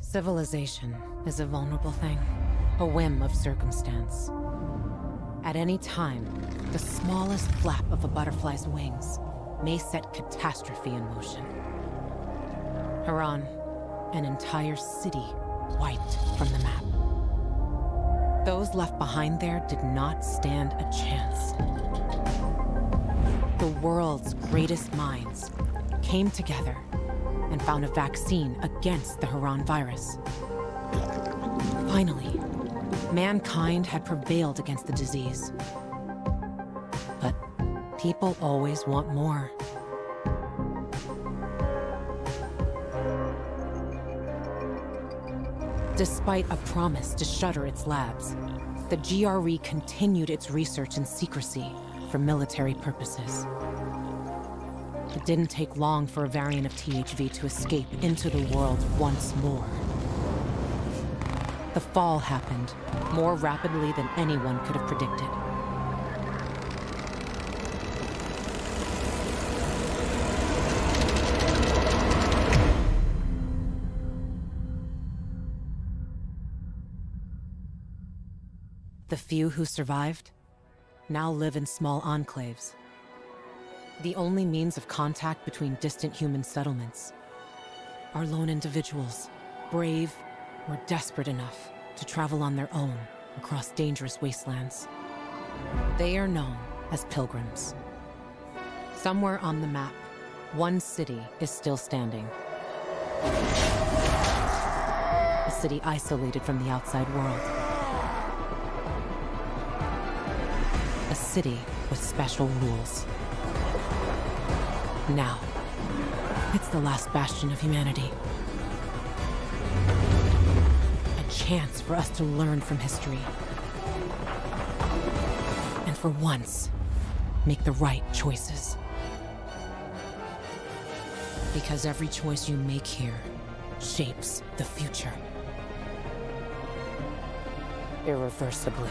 Civilization is a vulnerable thing, a whim of circumstance. At any time, the smallest flap of a butterfly's wings may set catastrophe in motion. Harran, an entire city wiped from the map. Those left behind there did not stand a chance. The world's greatest minds came together and found a vaccine against the Harran virus. Finally, mankind had prevailed against the disease. But people always want more. Despite a promise to shutter its labs, the GRE continued its research in secrecy for military purposes. It didn't take long for a variant of THV to escape into the world once more. The fall happened more rapidly than anyone could have predicted. The few who survived now live in small enclaves. The only means of contact between distant human settlements are lone individuals, brave or desperate enough to travel on their own across dangerous wastelands. They are known as pilgrims. Somewhere on the map, one city is still standing. A city isolated from the outside world. A city with special rules. Now, it's the last bastion of humanity. A chance for us to learn from history. And for once, make the right choices. Because every choice you make here shapes the future. Irreversibly.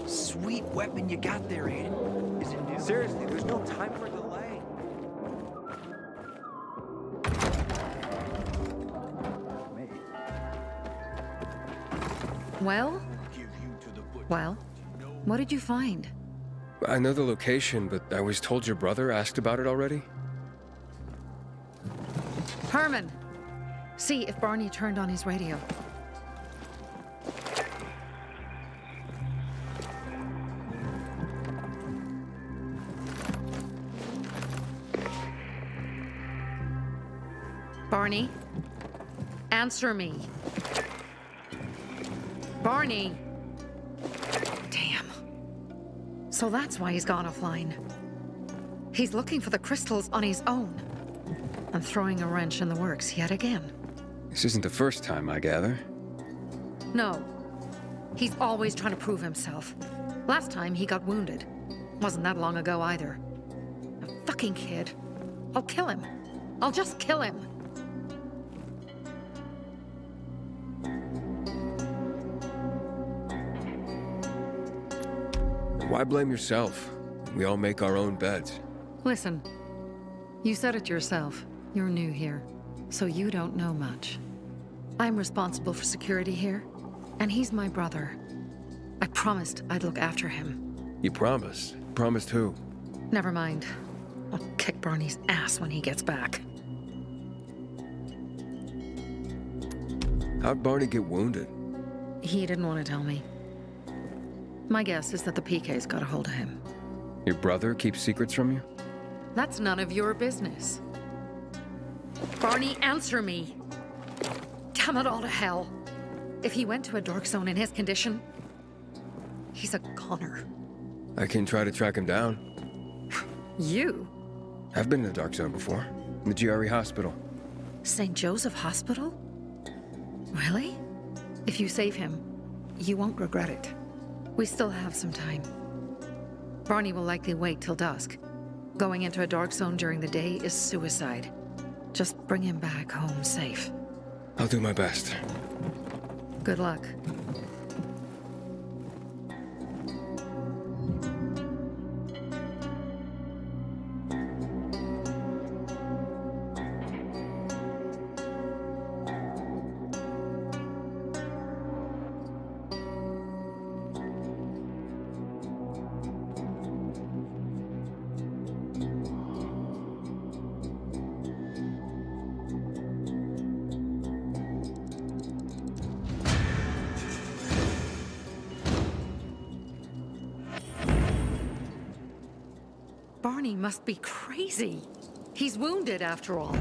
Sweet weapon you got there, Aiden. Is it new? Seriously, there's no time for delay. Well? Well? What did you find? I know the location, but I was told your brother asked about it already. Herman! See if Barney turned on his radio. Barney? Answer me. Barney! Damn. So that's why he's gone offline. He's looking for the crystals on his own. And throwing a wrench in the works yet again. This isn't the first time, I gather. No. He's always trying to prove himself. Last time he got wounded. Wasn't that long ago either. A fucking kid. I'll kill him. I'll just kill him. Why blame yourself? We all make our own beds. Listen, you said it yourself. You're new here, so you don't know much. I'm responsible for security here, and he's my brother. I promised I'd look after him. You promised? Promised who? Never mind. I'll kick Barney's ass when he gets back. How'd Barney get wounded? He didn't want to tell me. My guess is that the PK's got a hold of him. Your brother keeps secrets from you? That's none of your business. Barney, answer me! Damn it all to hell! If he went to a dark zone in his condition, he's a goner. I can try to track him down. You? I've been in the dark zone before. In the GRE hospital. St. Joseph Hospital? Really? If you save him, you won't regret it. We still have some time. Barney will likely wait till dusk. Going into a dark zone during the day is suicide. Just bring him back home safe. I'll do my best. Good luck. Barney must be crazy. He's wounded, after all.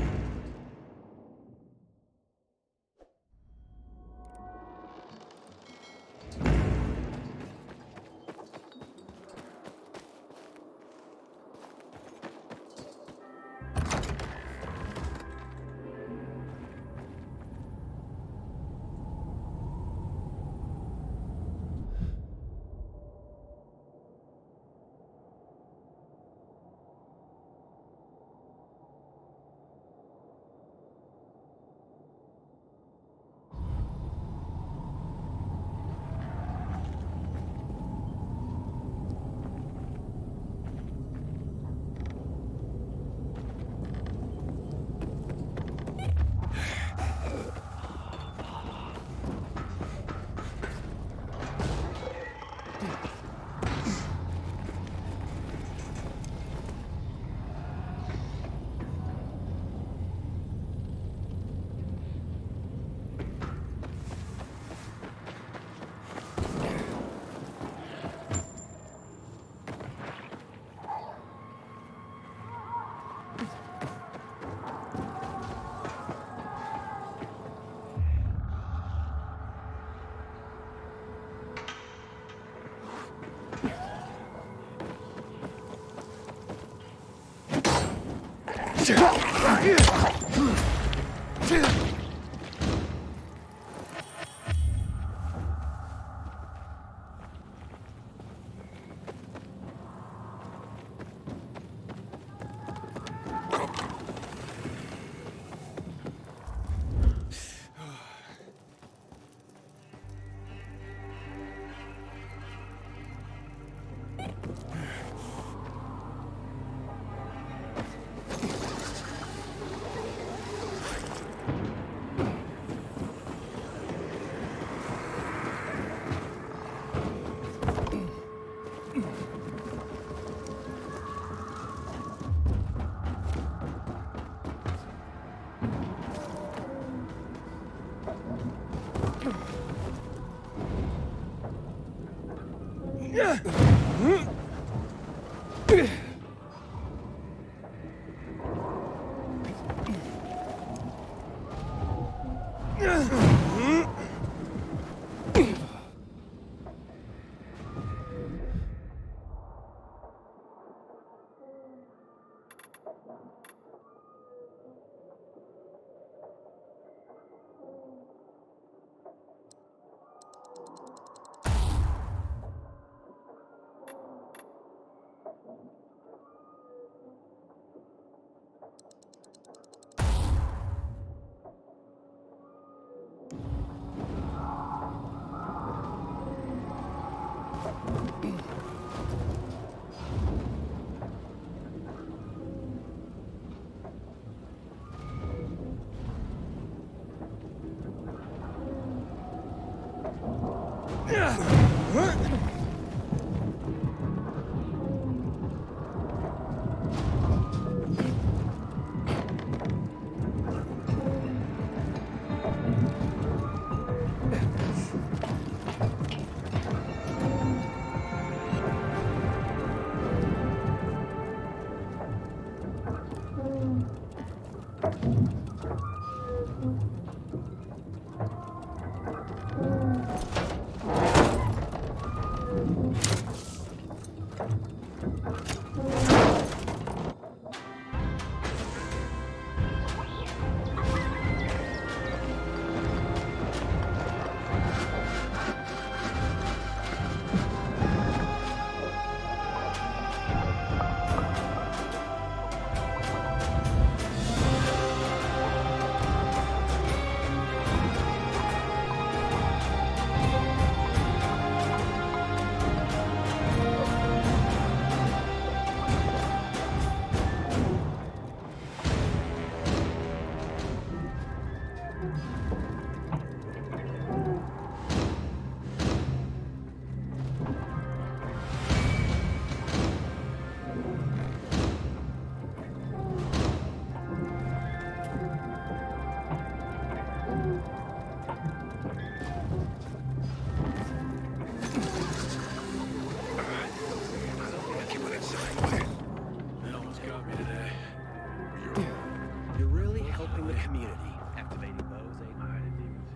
You're really helping the community. Activating those ain't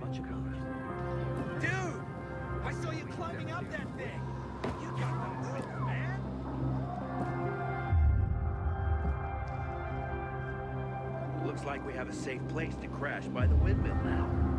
much of a... Dude! I saw you climbing up that thing! You got the moves, man! Looks like we have a safe place to crash by the windmill now.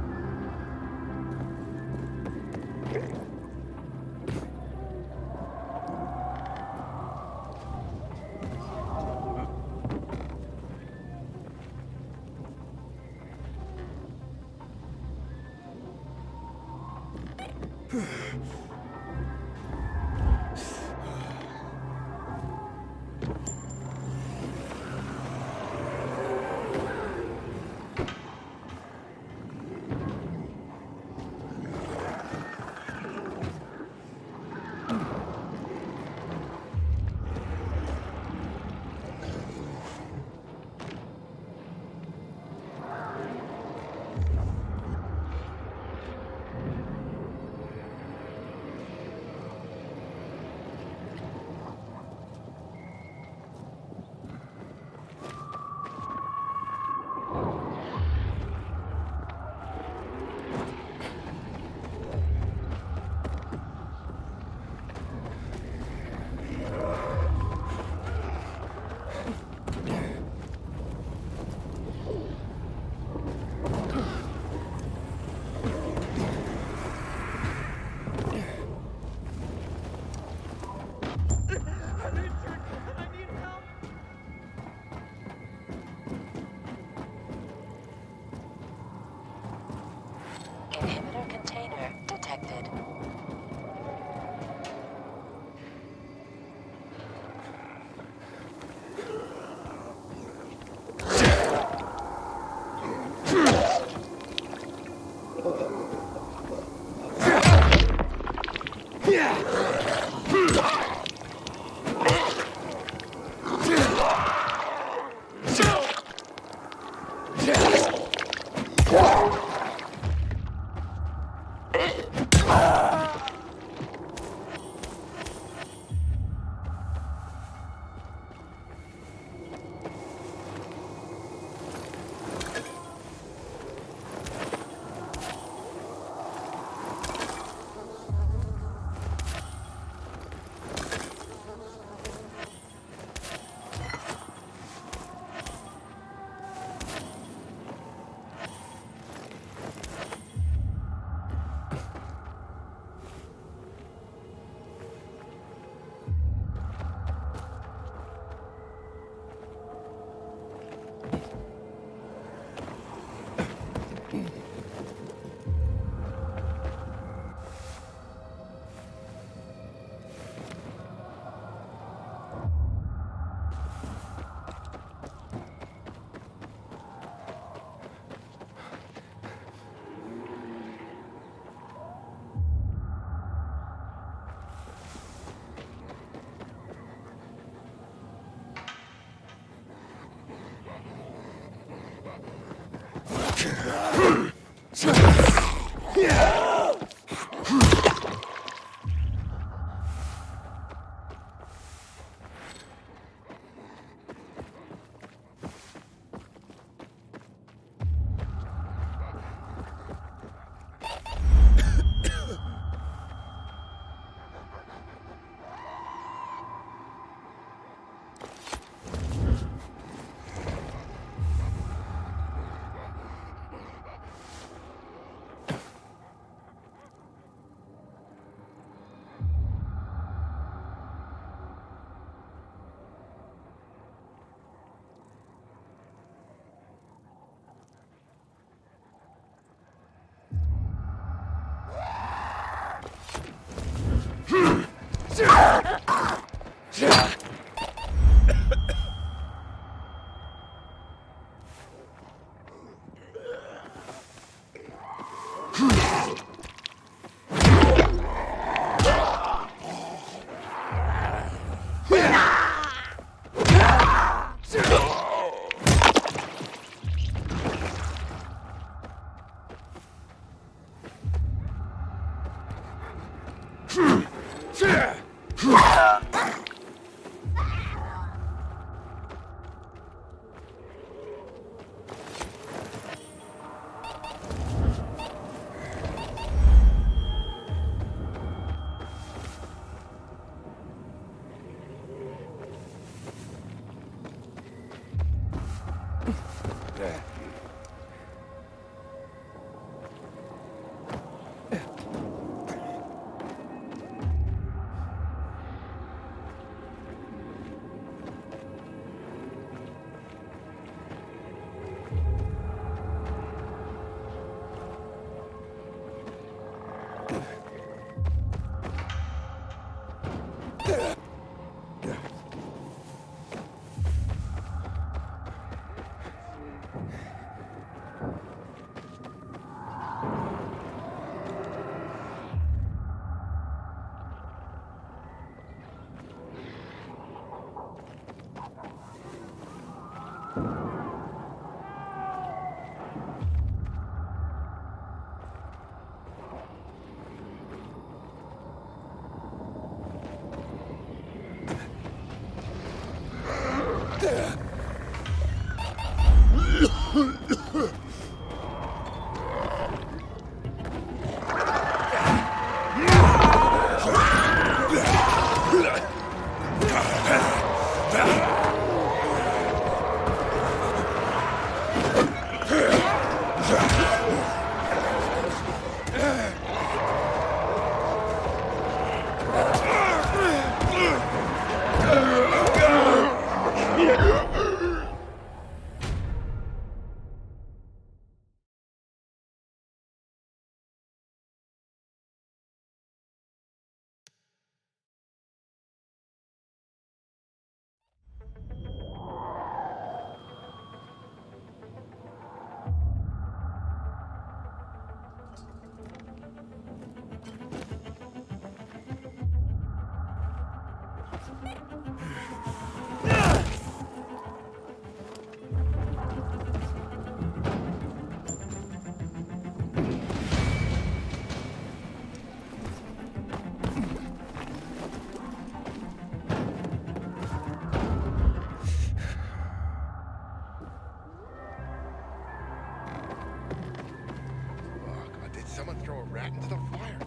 Someone throw a rat into the fire.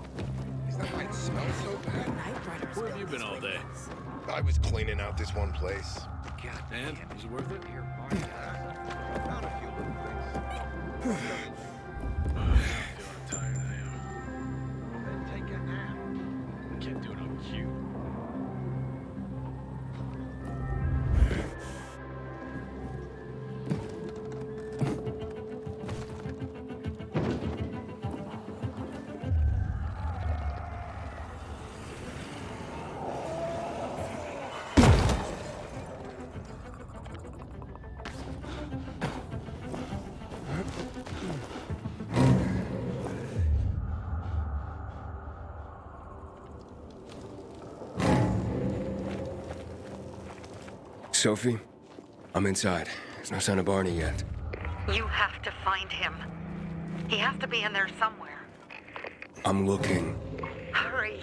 Is that why it smells so bad? Where have you been all day? I was cleaning out this one place. God, and was it worth it? Found a few little things. I'm tired I am. Well, then take a nap. I can't do it on cue. Sophie, I'm inside. There's no sign of Barney yet. You have to find him. He has to be in there somewhere. I'm looking. Hurry.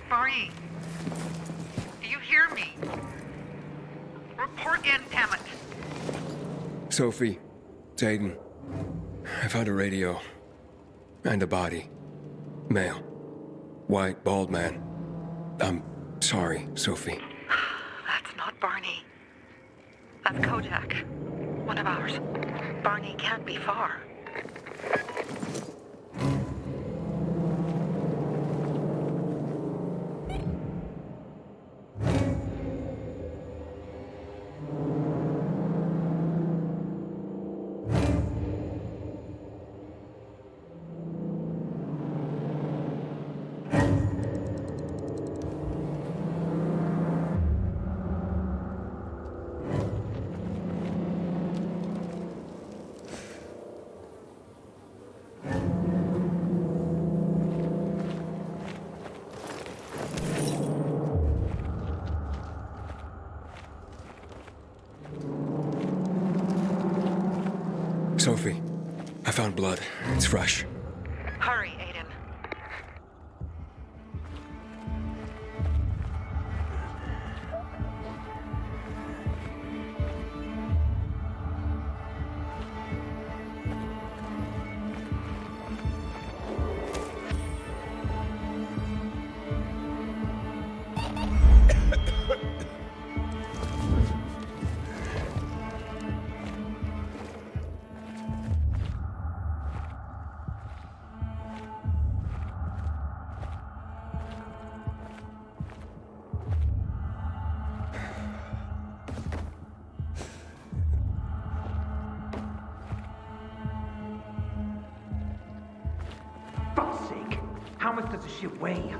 Barney, do you hear me? Report in, damn it. Sophie, it's Aiden. I found a radio. And a body. Male. White, bald man. I'm sorry, Sophie. That's not Barney. That's Kojak. One of ours. Barney can't be far. Sophie, I found blood. It's fresh. Hurry, Aiden. Fuck's sake. How much does this shit weigh?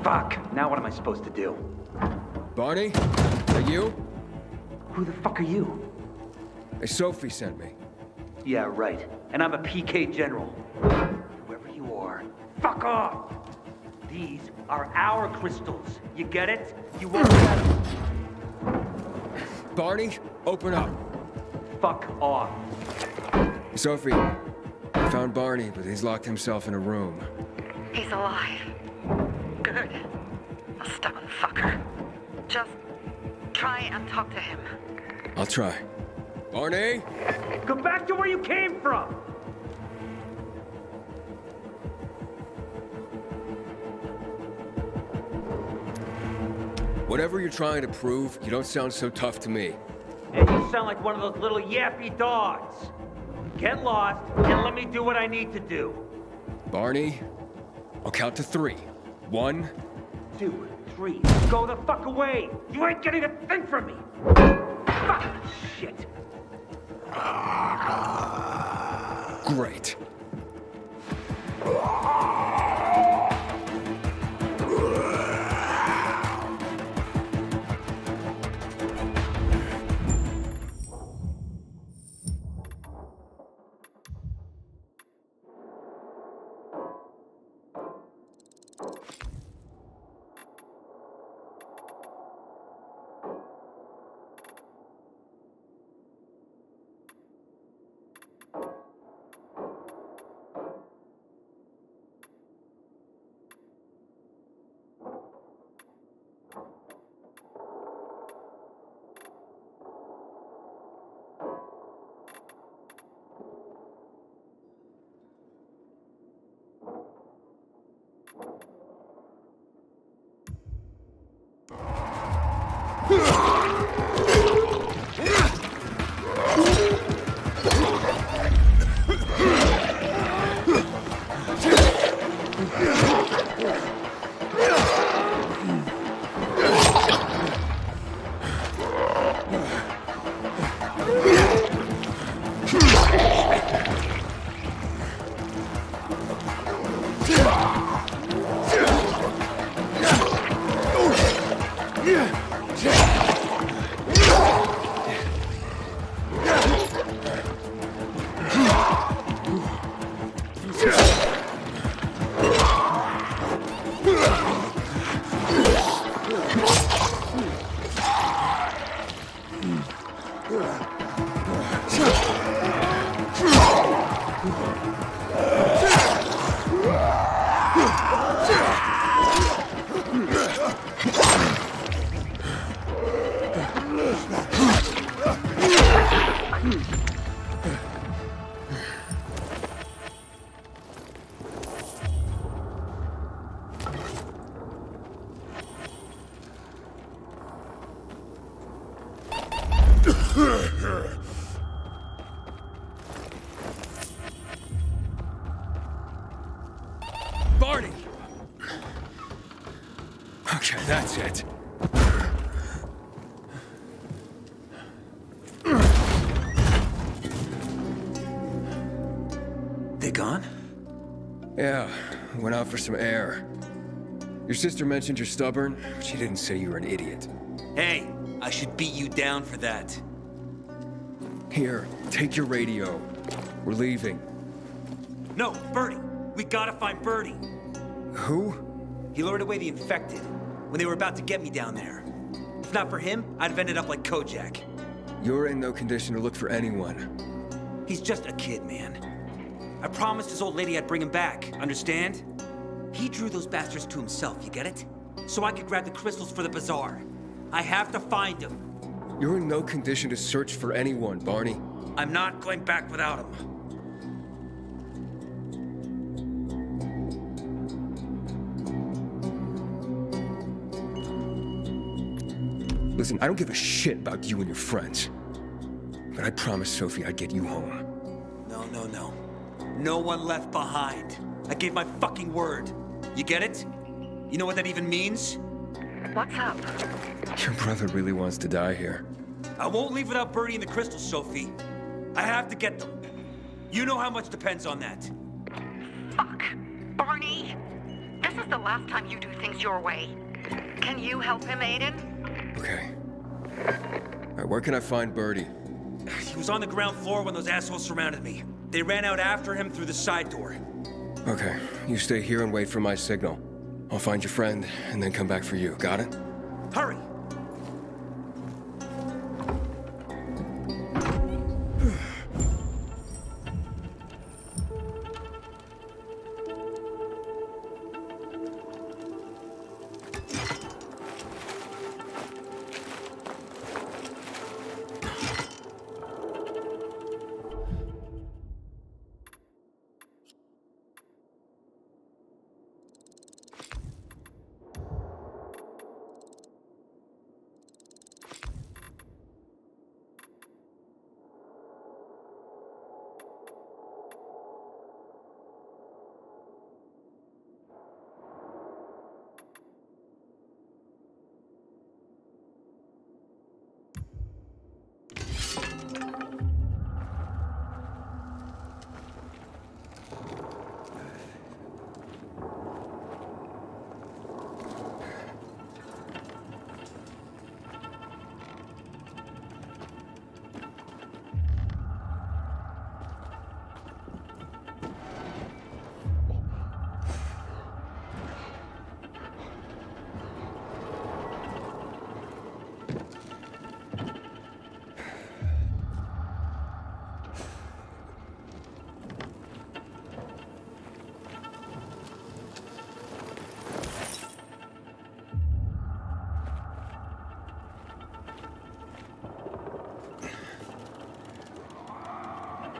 Fuck, now what am I supposed to do? Barney? Are you? Who the fuck are you? Sophie sent me. Yeah, right. And I'm a PK general. Whoever you are, fuck off! These are our crystals. You get it? You won't get them. Barney, open up. Fuck off. Sophie, I found Barney, but he's locked himself in a room. He's alive. Good. A stubborn fucker. Just try and talk to him. I'll try. Barney? Go back to where you came from! Whatever you're trying to prove, you don't sound so tough to me. And you sound like one of those little yappy dogs. Get lost, and let me do what I need to do. Barney, I'll count to 3. 1, 2, 3. Go the fuck away! You ain't getting a thing from me! Fuck! Shit! great. Barney! Okay, that's it. They gone? Yeah, went out for some air. Your sister mentioned you're stubborn, but she didn't say you were an idiot. Hey, I should beat you down for that. Here, take your radio. We're leaving. No, Birdie! We gotta find Birdie! Who? He lured away the infected when they were about to get me down there. If not for him, I'd have ended up like Kojak. You're in no condition to look for anyone. He's just a kid, man. I promised his old lady I'd bring him back, understand? He drew those bastards to himself, you get it? So I could grab the crystals for the bazaar. I have to find him. You're in no condition to search for anyone, Barney. I'm not going back without him. Listen, I don't give a shit about you and your friends. But I promised Sophie I'd get you home. No, no, no. No one left behind. I gave my fucking word. You get it? You know what that even means? What's up? Your brother really wants to die here. I won't leave without Birdie and the crystals, Sophie. I have to get them. You know how much depends on that. Fuck. Barney! This is the last time you do things your way. Can you help him, Aiden? Okay. All right, where can I find Birdie? He was on the ground floor when those assholes surrounded me. They ran out after him through the side door. Okay, you stay here and wait for my signal. I'll find your friend and then come back for you. Got it? Hurry!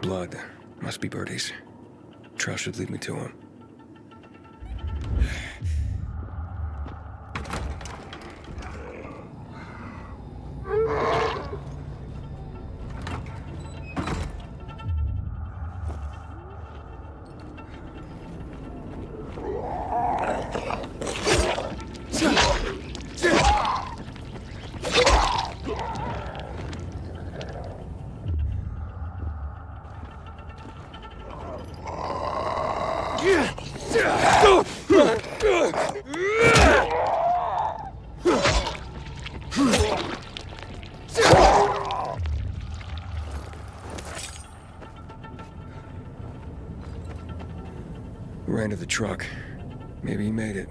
Blood. Must be Birdie's. Trail should lead me to him. Ran to the truck. Maybe he made it.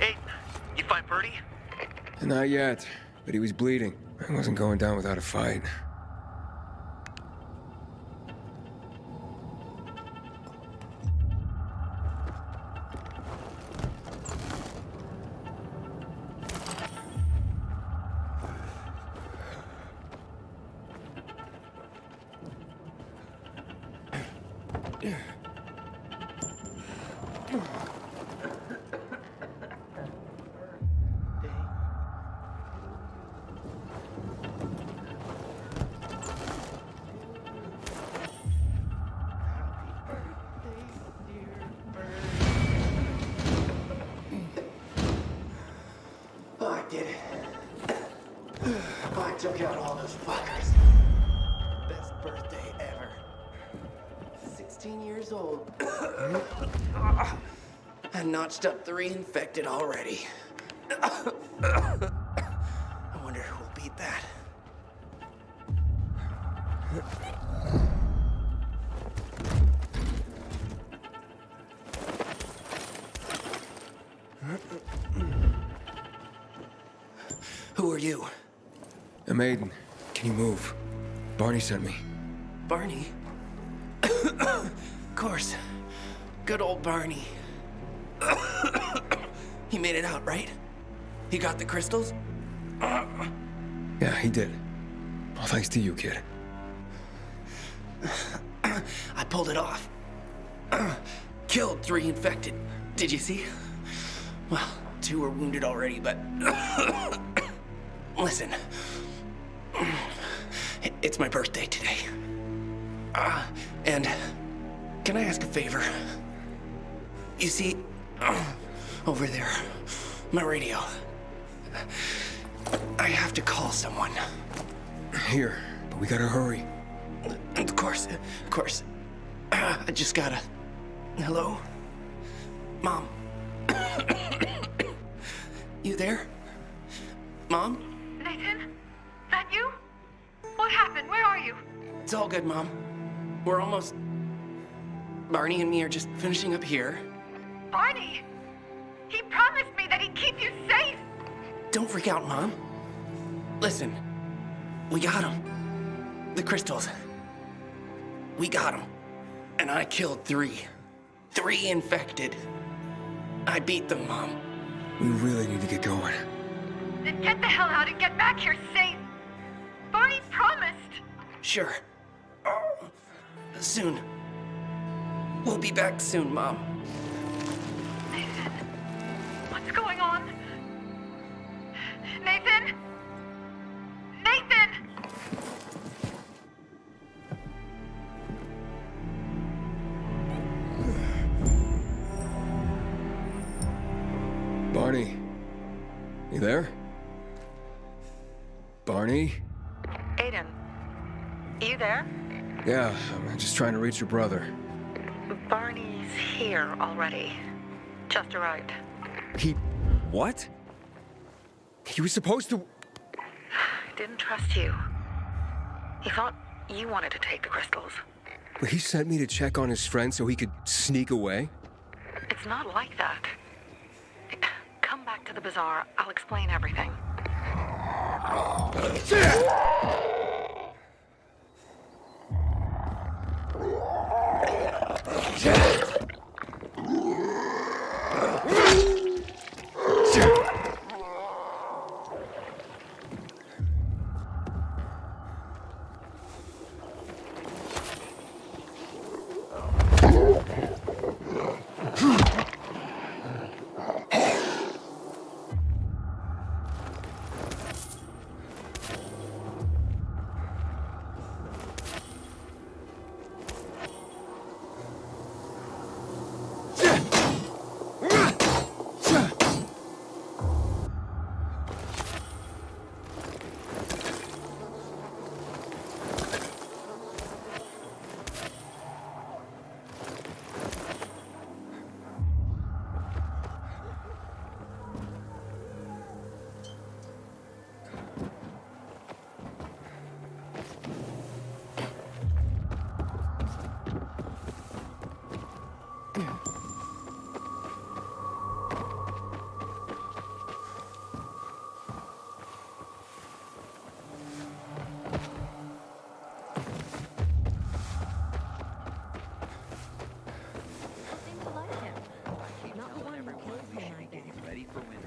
Hey, you find Birdie? Not yet, but he was bleeding. I wasn't going down without a fight. Oh, I did it. Oh, I took out all those fuckers. Best birthday ever. 16 years old. I notched up 3 infected already. I wonder who will beat that. Who are you? I'm Aiden. Can you move? Barney sent me. Barney? Of course. Good old Barney. He made it out, right? He got the crystals? Yeah, he did. All thanks to you, kid. I pulled it off. Killed 3 infected. Did you see? Well, 2 are wounded already, but... Listen. It's my birthday today. And Can I ask a favor? You see, over there, my radio. I have to call someone. Here, but we gotta hurry. Of course. I just gotta... Hello? Mom? You there? Mom? Nathan? That you? What happened? Where are you? It's all good, Mom. We're almost... Barney and me are just finishing up here. Barney! He promised me that he'd keep you safe! Don't freak out, Mom. Listen, we got him. The crystals. We got him. And I killed 3. 3 infected. I beat them, Mom. We really need to get going. Then get the hell out and get back here safe! Barney promised! Sure. Soon. We'll be back soon, Mom. Nathan? What's going on? Nathan? Nathan! Barney. You there? Barney? Aiden, you there? Yeah, I'm just trying to reach your brother. Barney's here already. Just arrived. He... what? He was supposed to... Didn't trust you. He thought you wanted to take the crystals. But he sent me to check on his friend so he could sneak away? It's not like that. Come back to the bazaar. I'll explain everything.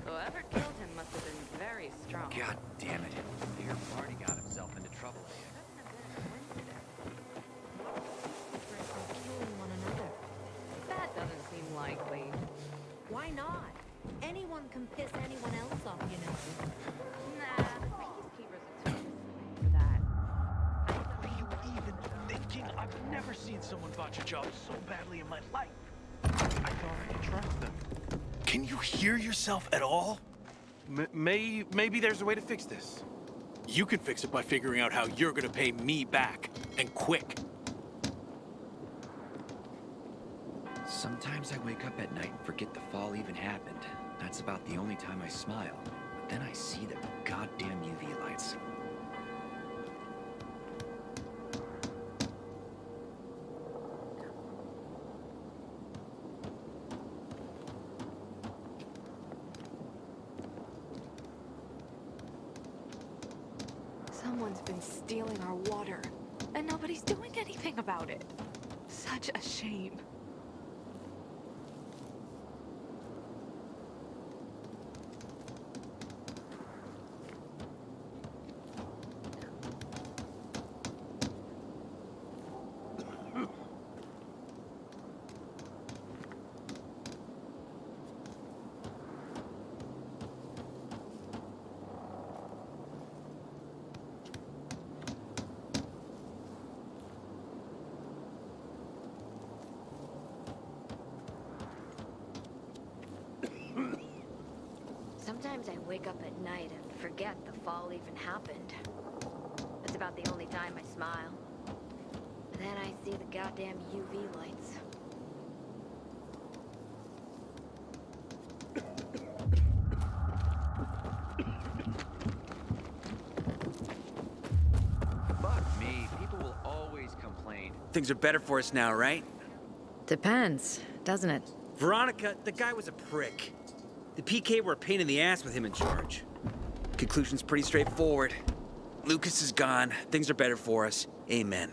Whoever killed him must have been very strong. God damn it. I hear Barney got himself into trouble again. Killing one another. That doesn't seem likely. Why not? Anyone can piss anyone else off, you know. Nah, the peacekeepers are too smart for that. What are you even thinking? I've never seen someone botch a job so badly in my life. I thought I could trust them. Can you hear yourself at all? Maybe there's a way to fix this. You can fix it by figuring out how you're gonna pay me back, and quick. Sometimes I wake up at night and forget the fall even happened. That's about the only time I smile. But then I see the goddamn UV lights. Someone's been stealing our water, and nobody's doing anything about it. Such a shame. Sometimes I wake up at night and forget the fall even happened. It's about the only time I smile. Then I see the goddamn UV lights. Fuck me, people will always complain. Things are better for us now, right? Depends, doesn't it? Veronica, the guy was a prick. The PK were a pain in the ass with him in charge. Conclusion's pretty straightforward. Lucas is gone. Things are better for us. Amen.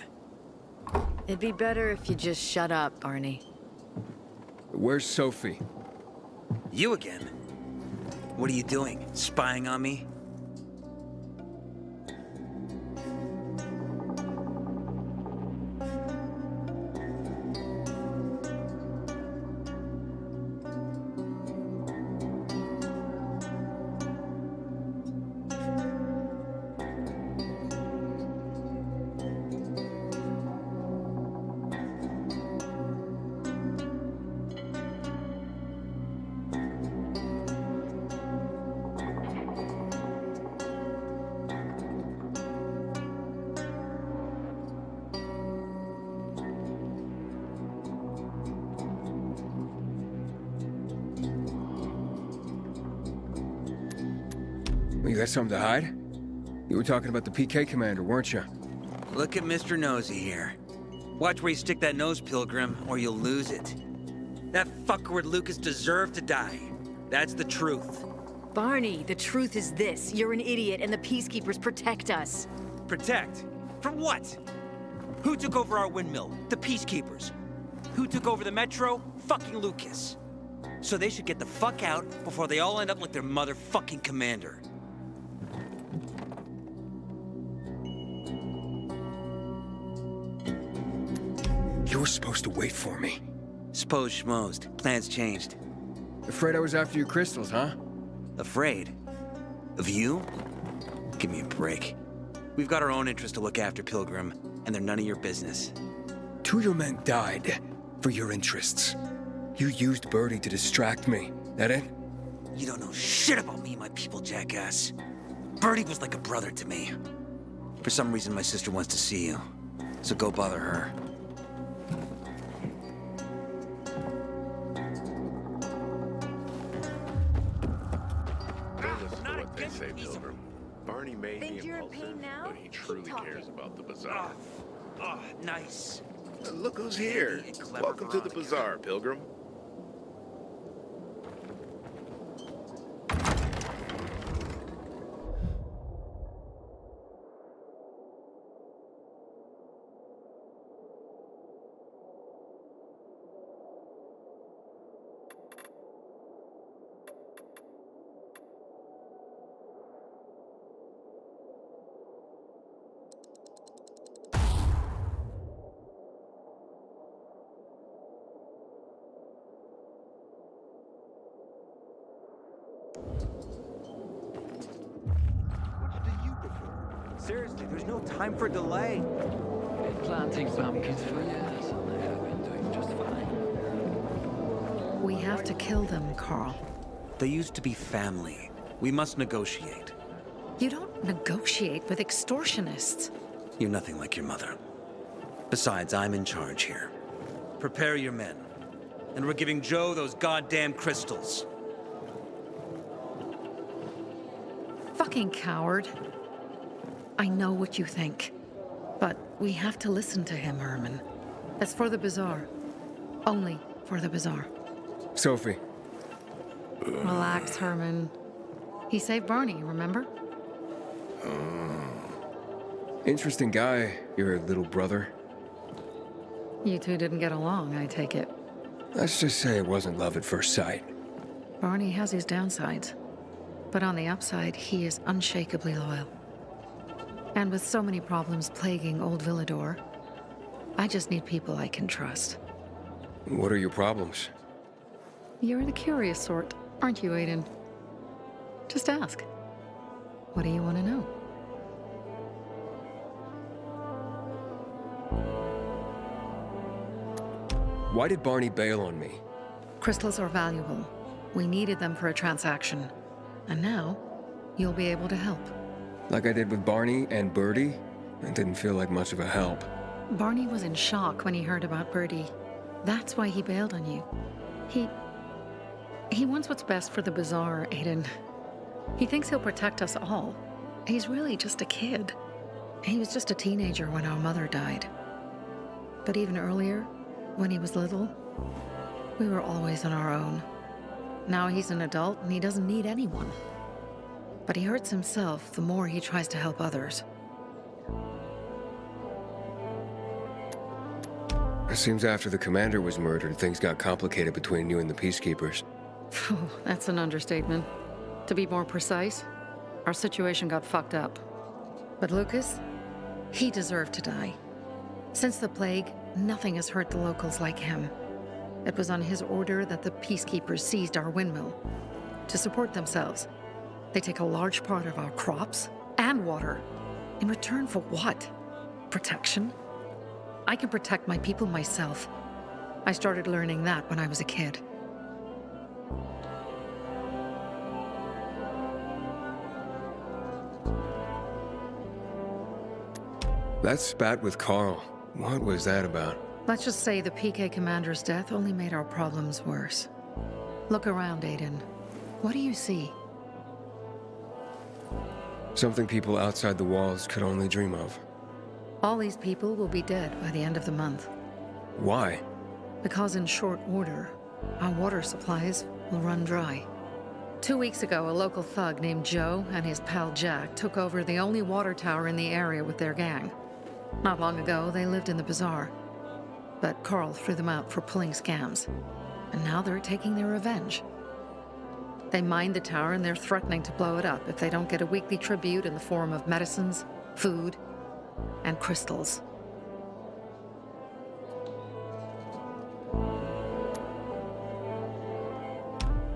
It'd be better if you just shut up, Barney. Where's Sophie? You again? What are you doing? Spying on me? You got something to hide? You were talking about the PK commander, weren't you? Look at Mr. Nosy here. Watch where you stick that nose, Pilgrim, or you'll lose it. That fuckward Lucas deserved to die. That's the truth. Barney, the truth is this. You're an idiot, and the Peacekeepers protect us. Protect? From what? Who took over our windmill? The Peacekeepers. Who took over the Metro? Fucking Lucas. So they should get the fuck out before they all end up like their motherfucking commander. You were supposed to wait for me. Suppose schmozed. Plans changed. Afraid I was after your crystals, huh? Afraid? Of you? Give me a break. We've got our own interests to look after, Pilgrim, and they're none of your business. 2 of your men died for your interests. You used Birdie to distract me. That it? You don't know shit about me and my people, jackass. Birdie was like a brother to me. For some reason, my sister wants to see you. So go bother her. They say, Pilgrim. Barney may be Think you're in pain impulsive, now? but he truly cares about the bazaar. Oh, nice. Look who's here. Welcome to the bazaar, Pilgrim. Seriously, there's no time for delay. Been planting pumpkins for years, and they have been doing just fine. We have to kill them, Carl. They used to be family. We must negotiate. You don't negotiate with extortionists. You're nothing like your mother. Besides, I'm in charge here. Prepare your men. And we're giving Joe those goddamn crystals. Fucking coward. I know what you think. But we have to listen to him, Herman. It's for the bazaar. Only for the bazaar. Sophie. Relax, Herman. He saved Barney, remember? Interesting guy, your little brother. You two didn't get along, I take it. Let's just say it wasn't love at first sight. Barney has his downsides. But on the upside, he is unshakably loyal. And with so many problems plaguing old Villador, I just need people I can trust. What are your problems? You're the curious sort, aren't you, Aiden? Just ask. What do you want to know? Why did Barney bail on me? Crystals are valuable. We needed them for a transaction. And now, you'll be able to help. Like I did with Barney and Birdie? It didn't feel like much of a help. Barney was in shock when he heard about Birdie. That's why he bailed on you. He wants what's best for the Bazaar, Aiden. He thinks he'll protect us all. He's really just a kid. He was just a teenager when our mother died. But even earlier, when he was little, we were always on our own. Now he's an adult and he doesn't need anyone. But he hurts himself the more he tries to help others. It seems after the commander was murdered, things got complicated between you and the Peacekeepers. Oh, that's an understatement. To be more precise, our situation got fucked up. But Lucas, he deserved to die. Since the plague, nothing has hurt the locals like him. It was on his order that the Peacekeepers seized our windmill. To support themselves, they take a large part of our crops and water. In return for what? Protection? I can protect my people myself. I started learning that when I was a kid. That spat with Carl, what was that about? Let's just say the PK commander's death only made our problems worse. Look around, Aiden. What do you see? Something people outside the walls could only dream of. All these people will be dead by the end of the month. Why? Because in short order, our water supplies will run dry. 2 weeks ago, a local thug named Joe and his pal Jack took over the only water tower in the area with their gang. Not long ago, they lived in the bazaar. But Carl threw them out for pulling scams. And now they're taking their revenge. They mined the tower and they're threatening to blow it up if they don't get a weekly tribute in the form of medicines, food, and crystals.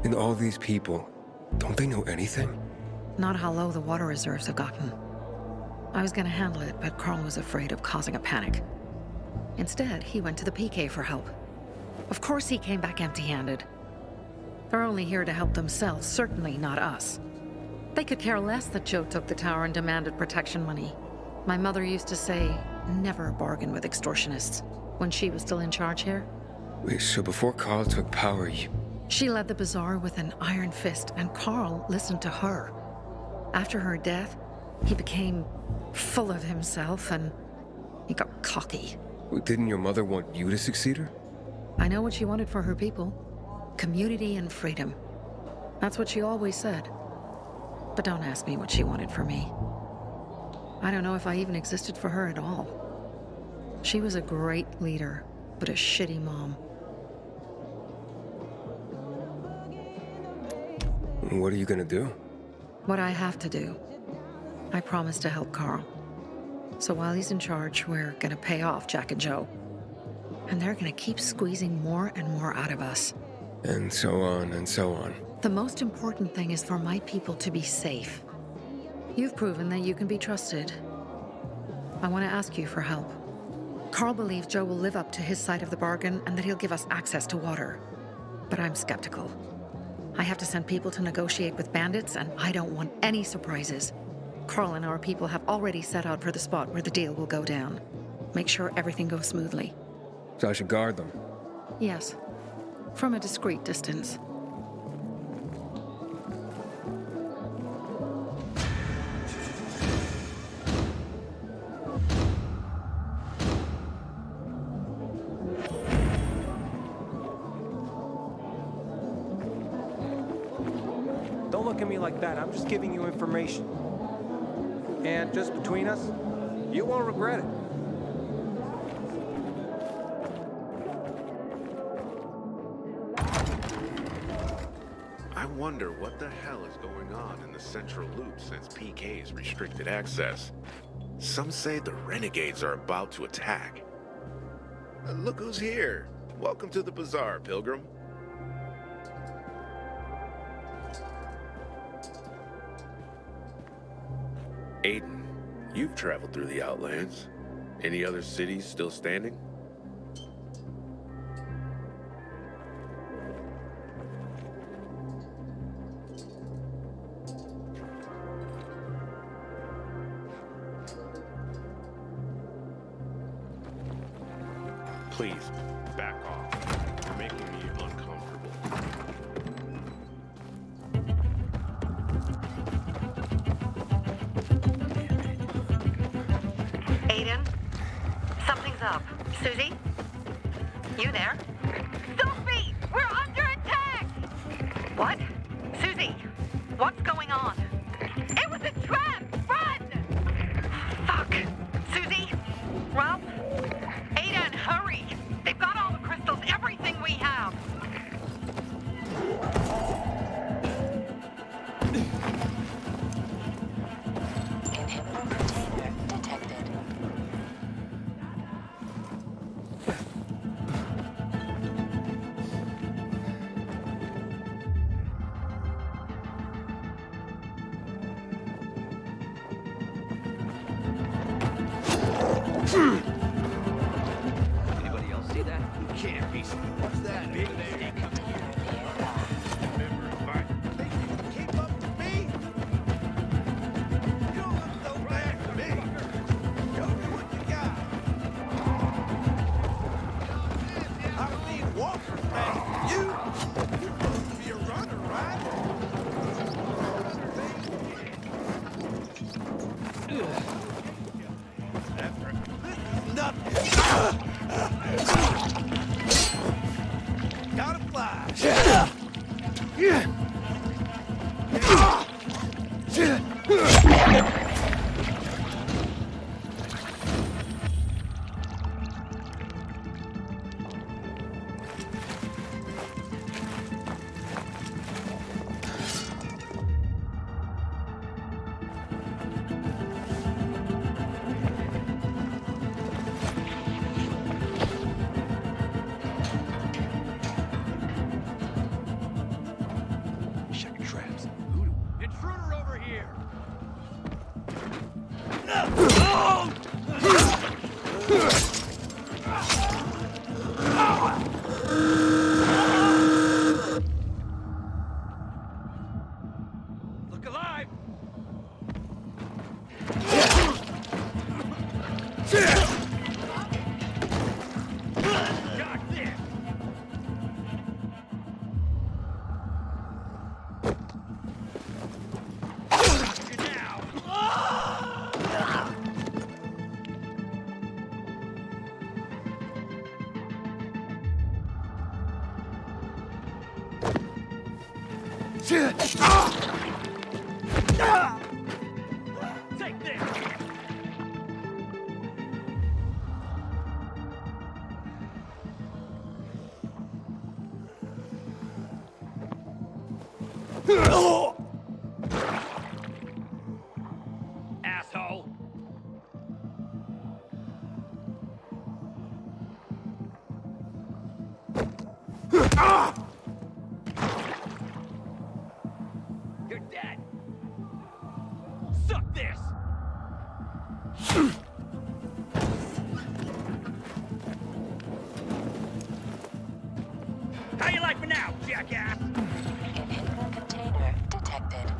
And all these people, don't they know anything? Not how low the water reserves have gotten. I was gonna handle it, but Carl was afraid of causing a panic. Instead, he went to the PK for help. Of course he came back empty-handed. They're only here to help themselves, certainly not us. They could care less that Joe took the tower and demanded protection money. My mother used to say, never bargain with extortionists, when she was still in charge here. Wait, so before Carl took power, She led the bazaar with an iron fist, and Carl listened to her. After her death, he became full of himself, and he got cocky. Didn't your mother want you to succeed her? I know what she wanted for her people. Community and freedom. That's what she always said. But don't ask me what she wanted for me. I don't know if I even existed for her at all. She was a great leader, but a shitty mom. What are you gonna do? What I have to do. I promised to help Carl. So while he's in charge, we're gonna pay off Jack and Joe. And they're gonna keep squeezing more and more out of us. And so on and so on. The most important thing is for my people to be safe. You've proven that you can be trusted. I want to ask you for help. Carl believes Joe will live up to his side of the bargain and that he'll give us access to water. But I'm skeptical. I have to send people to negotiate with bandits, and I don't want any surprises. Carl and our people have already set out for the spot where the deal will go down. Make sure everything goes smoothly. So I should guard them? Yes. From a discreet distance. Don't look at me like that. I'm just giving you information. And just between us, you won't regret it. I wonder what the hell is going on in the central loop since PK's restricted access. Some say the renegades are about to attack. Look who's here. Welcome to the bazaar, Pilgrim. Aiden, you've traveled through the Outlands. Any other cities still standing? Please, back off. You're making me uncomfortable. Aiden? Something's up. Susie? You there? Sophie! We're under attack! What? Susie? What's going on? It was a trap! Run! Fuck! Susie? Ralph? Aiden, hurry! They've got all the crystals, everything we have! Anybody else see that? Can't be. What's that? Big thing. Remember, if I think you can keep up to me? You don't look so bad to me. Show me what you got. I don't need walkers, man. You're supposed to be a runner, right? That's right. This is nothing. Gotta fly. Shut your traps. Intruder over here. Look alive! Got this. Got you now. Take this. Asshole! You're dead. Suck this. How you like me now, jackass? Inhabitor container detected.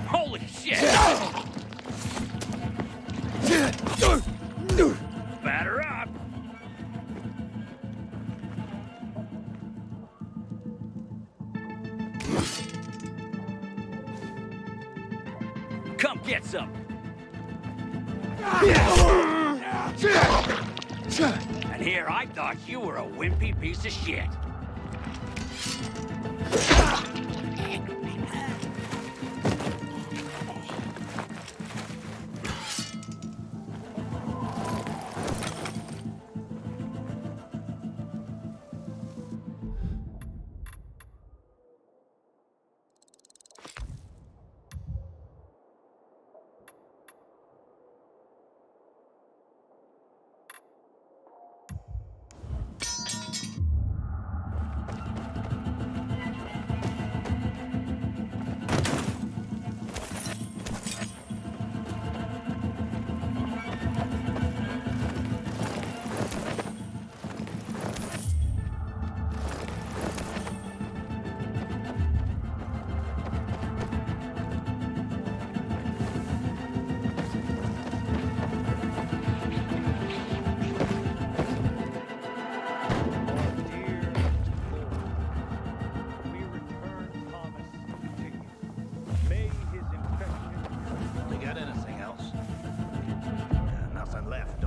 Holy shit! Batter up! Come get some! And here I thought you were a wimpy piece of shit.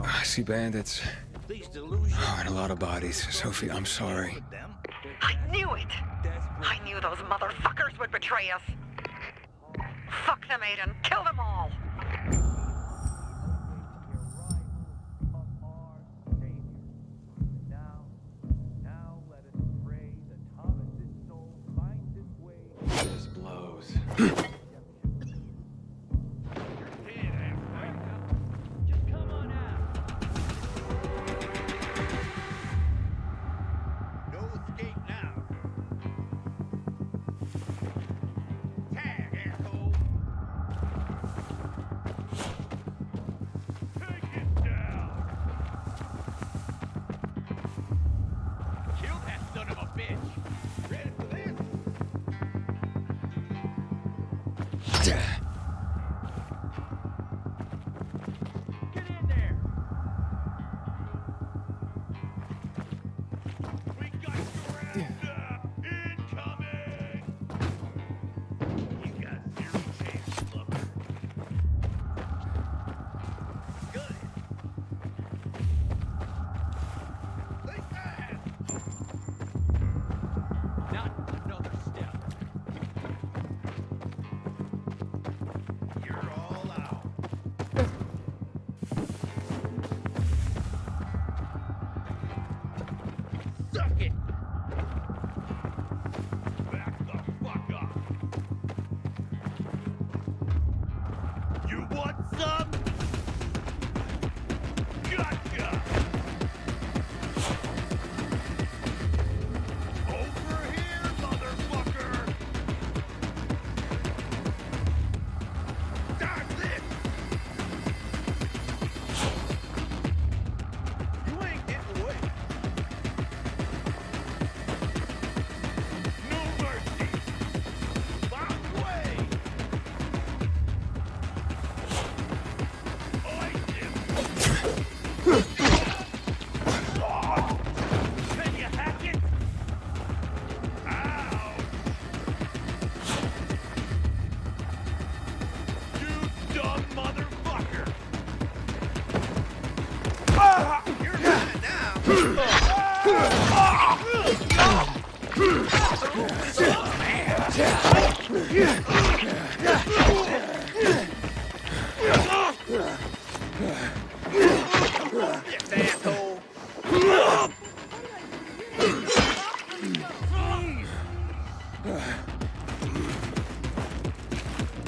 I see bandits. Oh, and a lot of bodies. Sophie, I'm sorry. I knew it! I knew those motherfuckers would betray us. Fuck them, Aiden. Kill them all! This blows.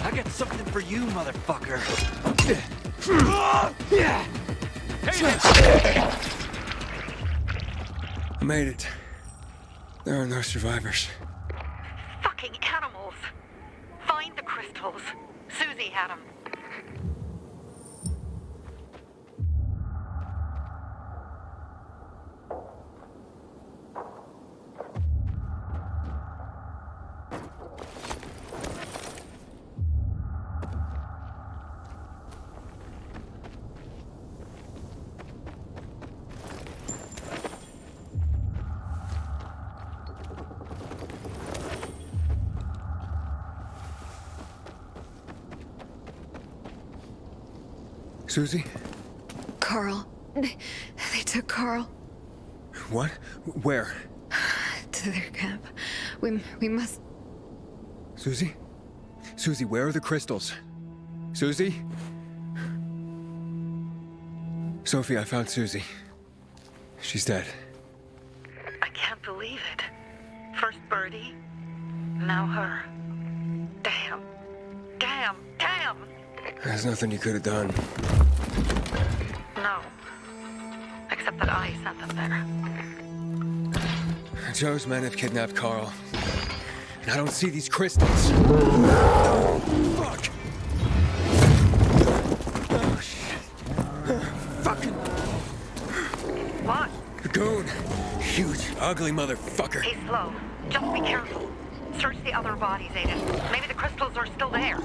I got something for you, motherfucker. I made it. There are no survivors. Fucking animals! Find the crystals. Susie had them. Susie? Carl. They took Carl. What? Where? To their camp. We must... Susie? Susie, where are the crystals? Susie? Sophie, I found Susie. She's dead. I can't believe it. First Birdie, now her. Damn. Damn. Damn! There's nothing you could have done. No. Except that I sent them there. Joe's men have kidnapped Carl. And I don't see these crystals. Fuck! Oh, shit. Fucking... What? The goon. Huge, ugly motherfucker. He's slow. Just be careful. Search the other bodies, Aiden. Maybe the crystals are still there.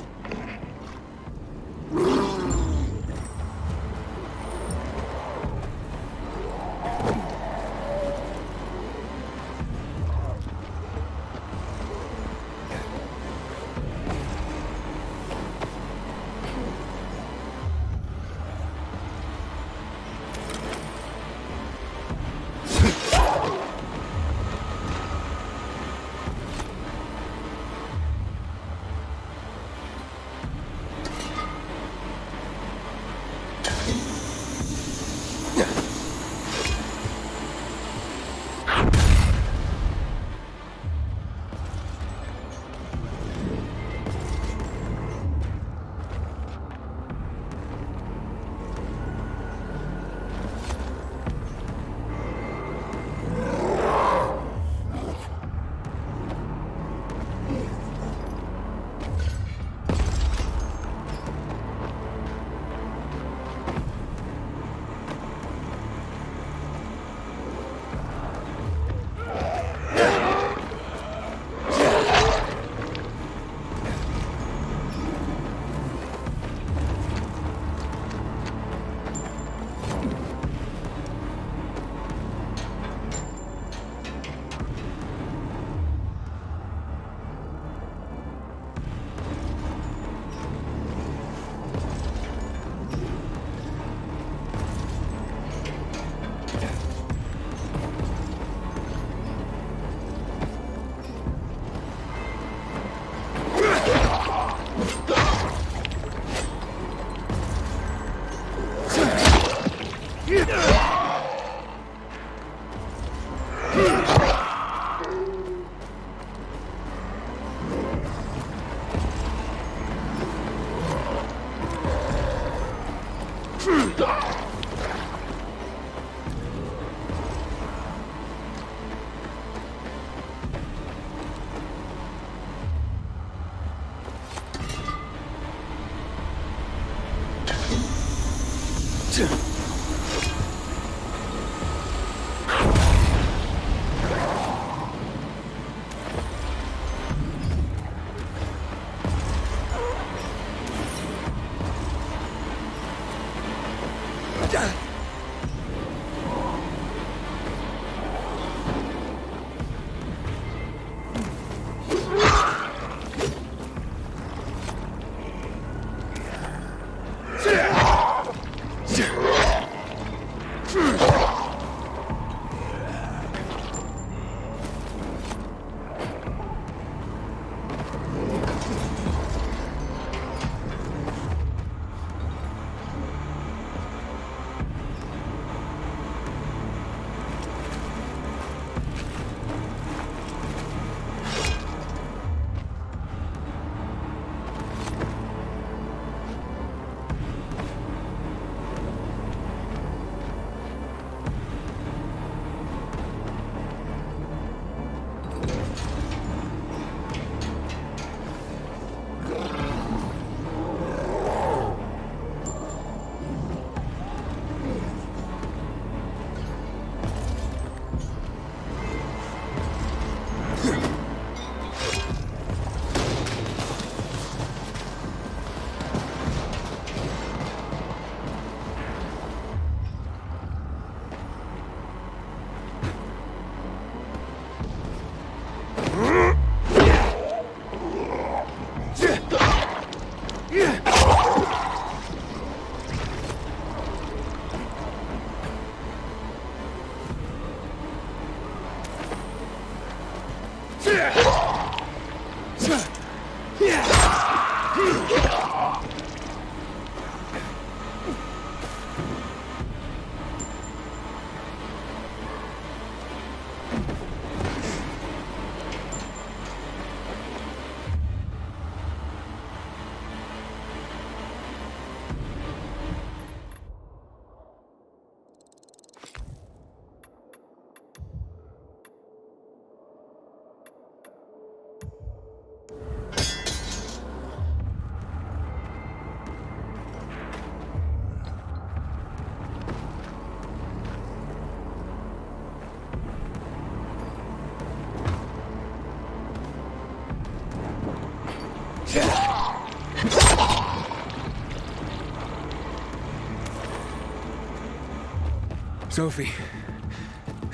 Sophie,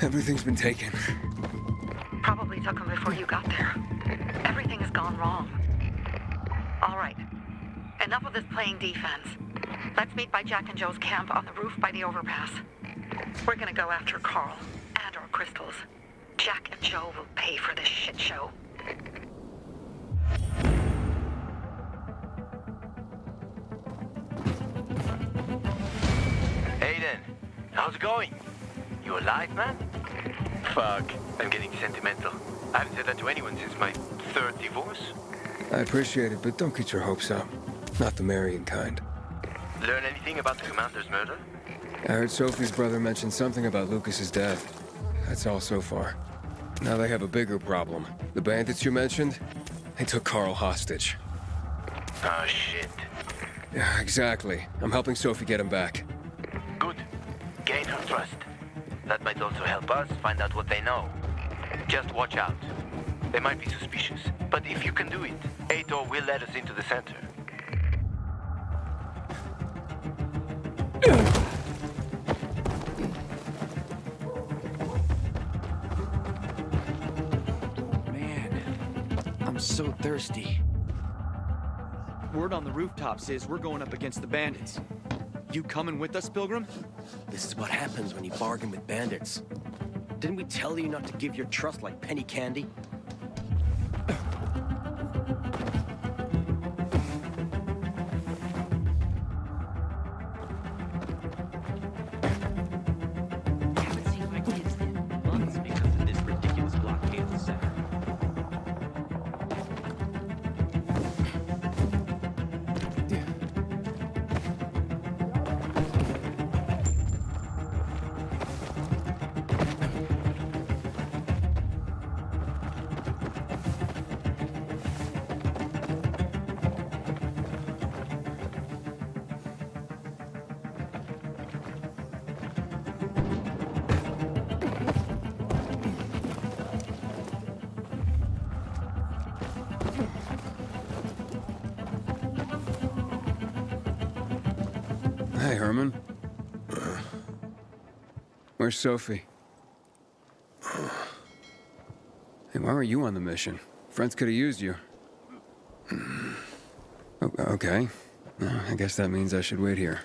everything's been taken. Probably took him before you got there. Everything has gone wrong. All right. Enough of this playing defense. Let's meet by Jack and Joe's camp on the roof by the overpass. We're gonna go after Carl and our crystals. Jack and Joe will pay for this shit show. Aiden, how's it going? You alive, man? Fuck, I'm getting sentimental. I haven't said that to anyone since my third divorce. I appreciate it, but don't get your hopes up. Not the marrying kind. Learn anything about the commander's murder? I heard Sophie's brother mention something about Lucas's death. That's all so far. Now they have a bigger problem. The bandits you mentioned, they took Carl hostage. Oh, shit. Yeah, exactly. I'm helping Sophie get him back. Good. Gain her trust. That might also help us find out what they know. Just watch out. They might be suspicious, but if you can do it, Aitor will let us into the center. Man, I'm so thirsty. Word on the rooftops is we're going up against the bandits. You coming with us, Pilgrim? This is what happens when you bargain with bandits. Didn't we tell you not to give your trust like penny candy? Haven't seen my kids in months because of this Herman? Where's Sophie? Hey, why were you on the mission? Friends could have used you. Okay. I guess that means I should wait here.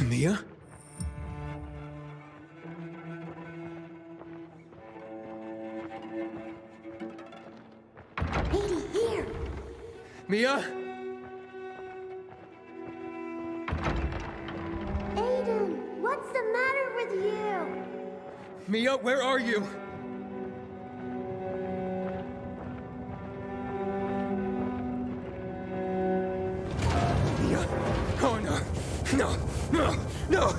Mia? Here. Mia? Aiden, what's the matter with you? Mia, where are you? Mia? Oh no! No! No! No!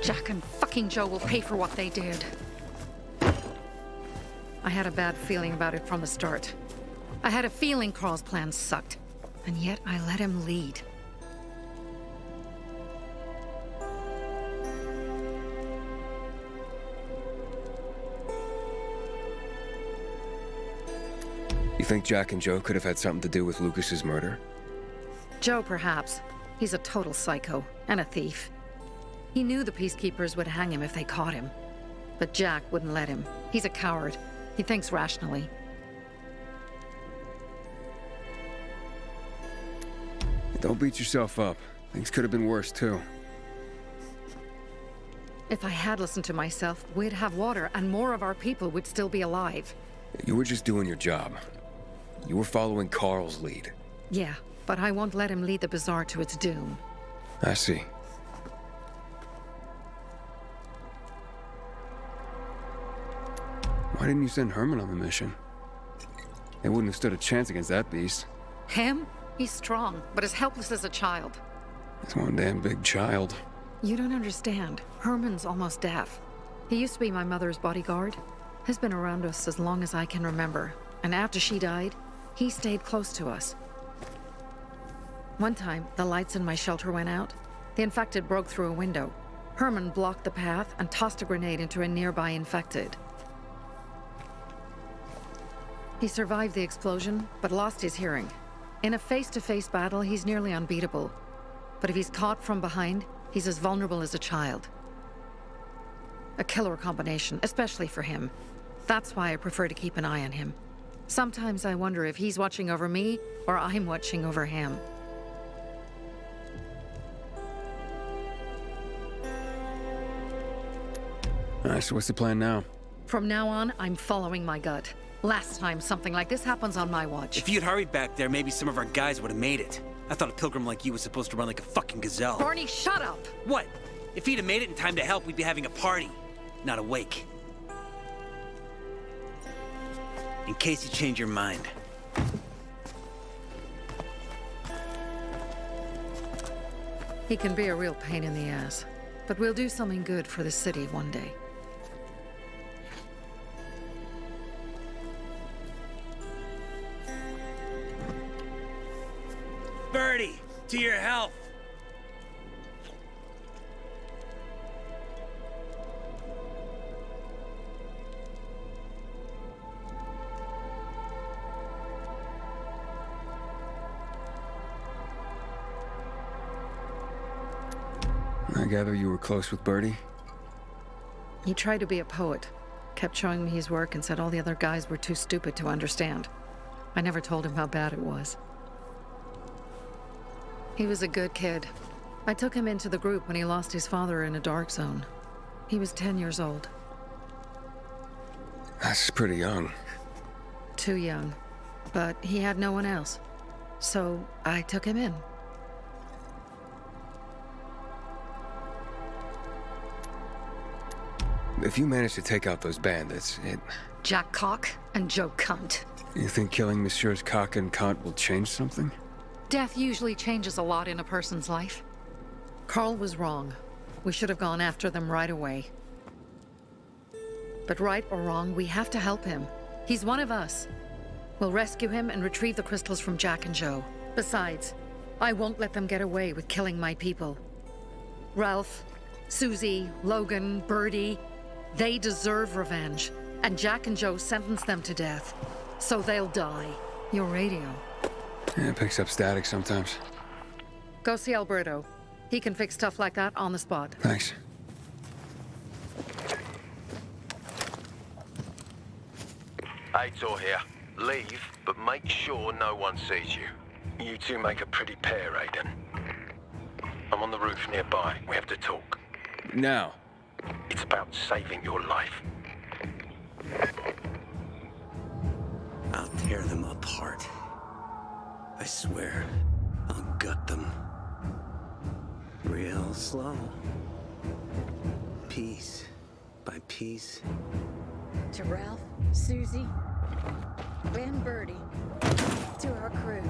Jack and fucking Joe will pay for what they did. I had a bad feeling about it from the start. I had a feeling Carl's plan sucked, and yet I let him lead. You think Jack and Joe could have had something to do with Lucas's murder? Joe, perhaps. He's a total psycho, and a thief. He knew the Peacekeepers would hang him if they caught him. But Jack wouldn't let him. He's a coward. He thinks rationally. Don't beat yourself up. Things could have been worse, too. If I had listened to myself, we'd have water, and more of our people would still be alive. You were just doing your job. You were following Carl's lead. Yeah, but I won't let him lead the Bazaar to its doom. I see. Why didn't you send Herman on the mission? They wouldn't have stood a chance against that beast. Him? He's strong, but as helpless as a child. He's one damn big child. You don't understand. Herman's almost deaf. He used to be my mother's bodyguard. He's been around us as long as I can remember. And after she died, he stayed close to us. One time, the lights in my shelter went out. The infected broke through a window. Herman blocked the path and tossed a grenade into a nearby infected. He survived the explosion, but lost his hearing. In a face-to-face battle, he's nearly unbeatable. But if he's caught from behind, he's as vulnerable as a child. A killer combination, especially for him. That's why I prefer to keep an eye on him. Sometimes I wonder if he's watching over me, or I'm watching over him. Alright, so what's the plan now? From now on, I'm following my gut. Last time something like this happens on my watch. If you'd hurried back there, maybe some of our guys would have made it. I thought a pilgrim like you was supposed to run like a fucking gazelle. Barney, shut up! What? If he'd have made it in time to help, we'd be having a party, not a wake. In case you change your mind. He can be a real pain in the ass. But we'll do something good for the city one day. Birdie, to your health. I gather you were close with Birdie? He tried to be a poet, kept showing me his work and said all the other guys were too stupid to understand. I never told him how bad it was. He was a good kid. I took him into the group when he lost his father in a dark zone. He was 10 years old. That's pretty young. Too young. But he had no one else. So I took him in. If you manage to take out those bandits, Jack Cock and Joe Cunt. You think killing Messieurs Cock and Cunt will change something? Death usually changes a lot in a person's life. Carl was wrong. We should have gone after them right away. But right or wrong, we have to help him. He's one of us. We'll rescue him and retrieve the crystals from Jack and Joe. Besides, I won't let them get away with killing my people. Ralph, Susie, Logan, Birdie, they deserve revenge. And Jack and Joe sentenced them to death. So they'll die. Your radio. Yeah, it picks up static sometimes. Go see Alberto. He can fix stuff like that on the spot. Thanks. Aitor here. Leave, but make sure no one sees you. You two make a pretty pair, Aiden. I'm on the roof nearby. We have to talk. Now. It's about saving your life. I'll tear them apart. I swear, I'll gut them. Real slow. Piece by piece. To Ralph, Susie, and Birdie. To our crew.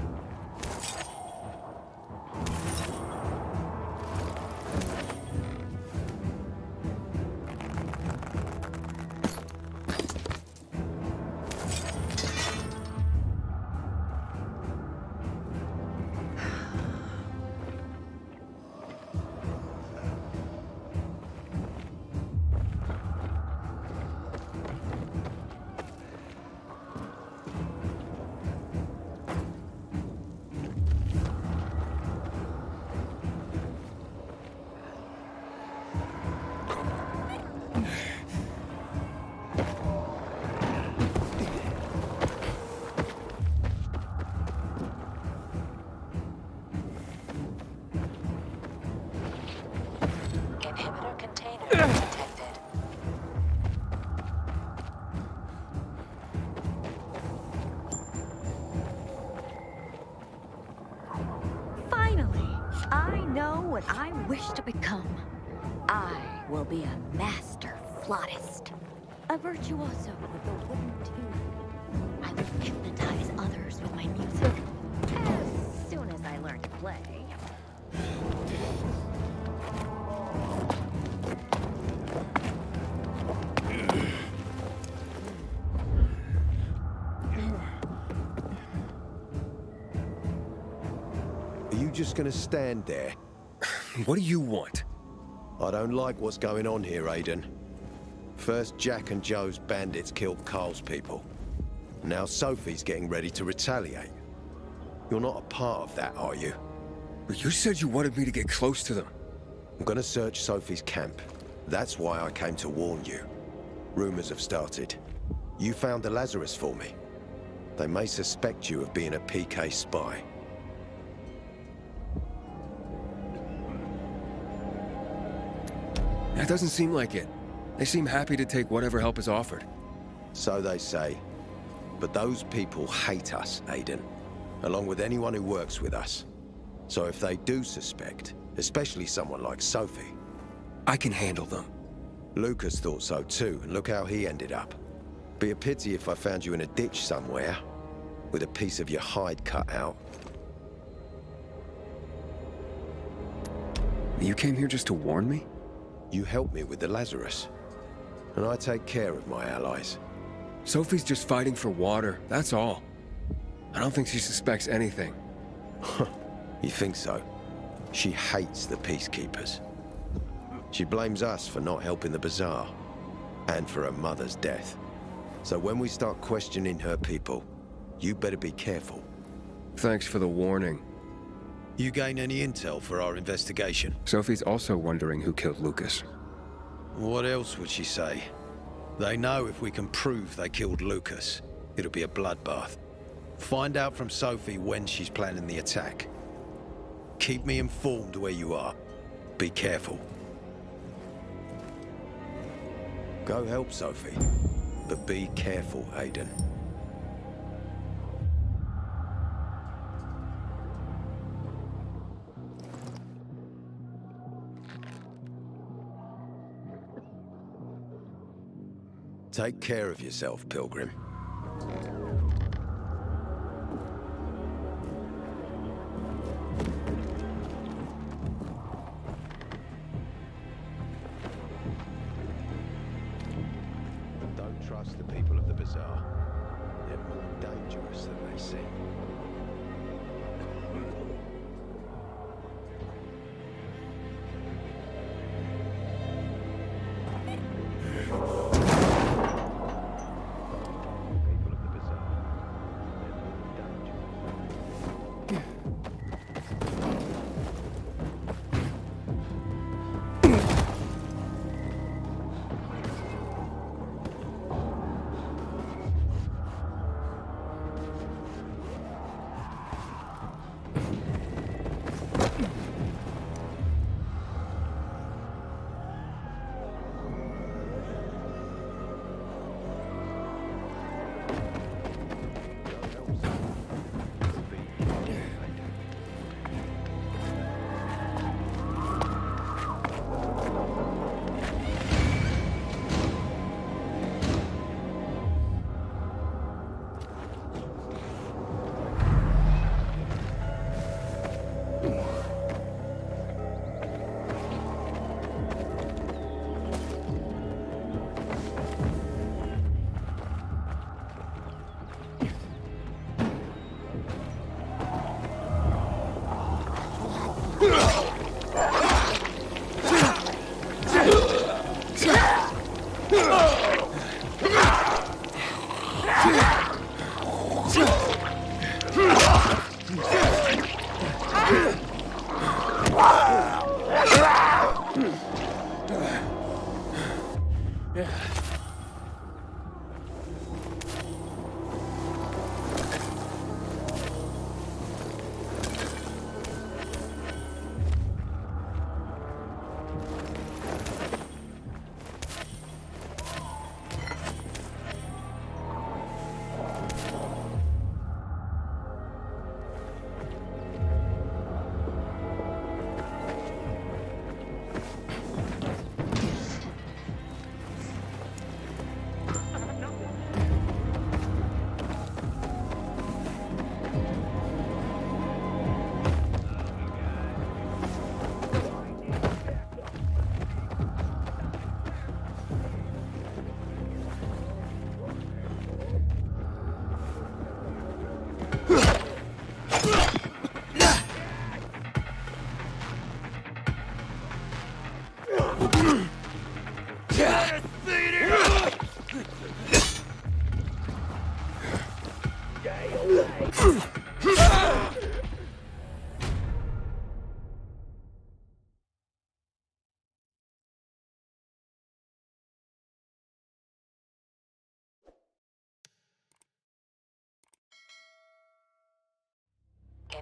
What I wish to become. I will be a master flautist. A virtuoso with a wooden tune. I will hypnotize others with my music. As soon as I learn to play. Are you just gonna stand there? What do you want? I don't like what's going on here, Aiden. First, Jack and Joe's bandits killed Carl's people. Now Sophie's getting ready to retaliate. You're not a part of that, are you? But you said you wanted me to get close to them. I'm gonna search Sophie's camp. That's why I came to warn you. Rumors have started. You found the Lazarus for me. They may suspect you of being a PK spy. That doesn't seem like it. They seem happy to take whatever help is offered. So they say. But those people hate us, Aiden. Along with anyone who works with us. So if they do suspect, especially someone like Sophie... I can handle them. Lucas thought so too, and look how he ended up. Be a pity if I found you in a ditch somewhere, with a piece of your hide cut out. You came here just to warn me? You helped me with the Lazarus. And I take care of my allies. Sophie's just fighting for water, that's all. I don't think she suspects anything. You think so? She hates the peacekeepers. She blames us for not helping the bazaar, and for her mother's death. So when we start questioning her people, you better be careful. Thanks for the warning. You gain any intel for our investigation? Sophie's also wondering who killed Lucas. What else would she say? They know if we can prove they killed Lucas, it'll be a bloodbath. Find out from Sophie when she's planning the attack. Keep me informed where you are. Be careful. Go help Sophie, but be careful, Aiden. Take care of yourself, Pilgrim. Don't trust the people of the Bazaar. They're more dangerous than they seem.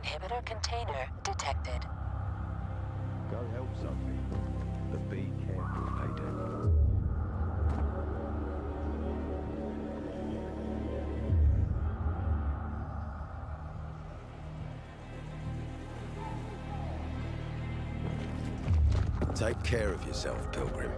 Inhibitor container detected. Go help Sophie. But be careful, Payday. Take care of yourself, Pilgrim.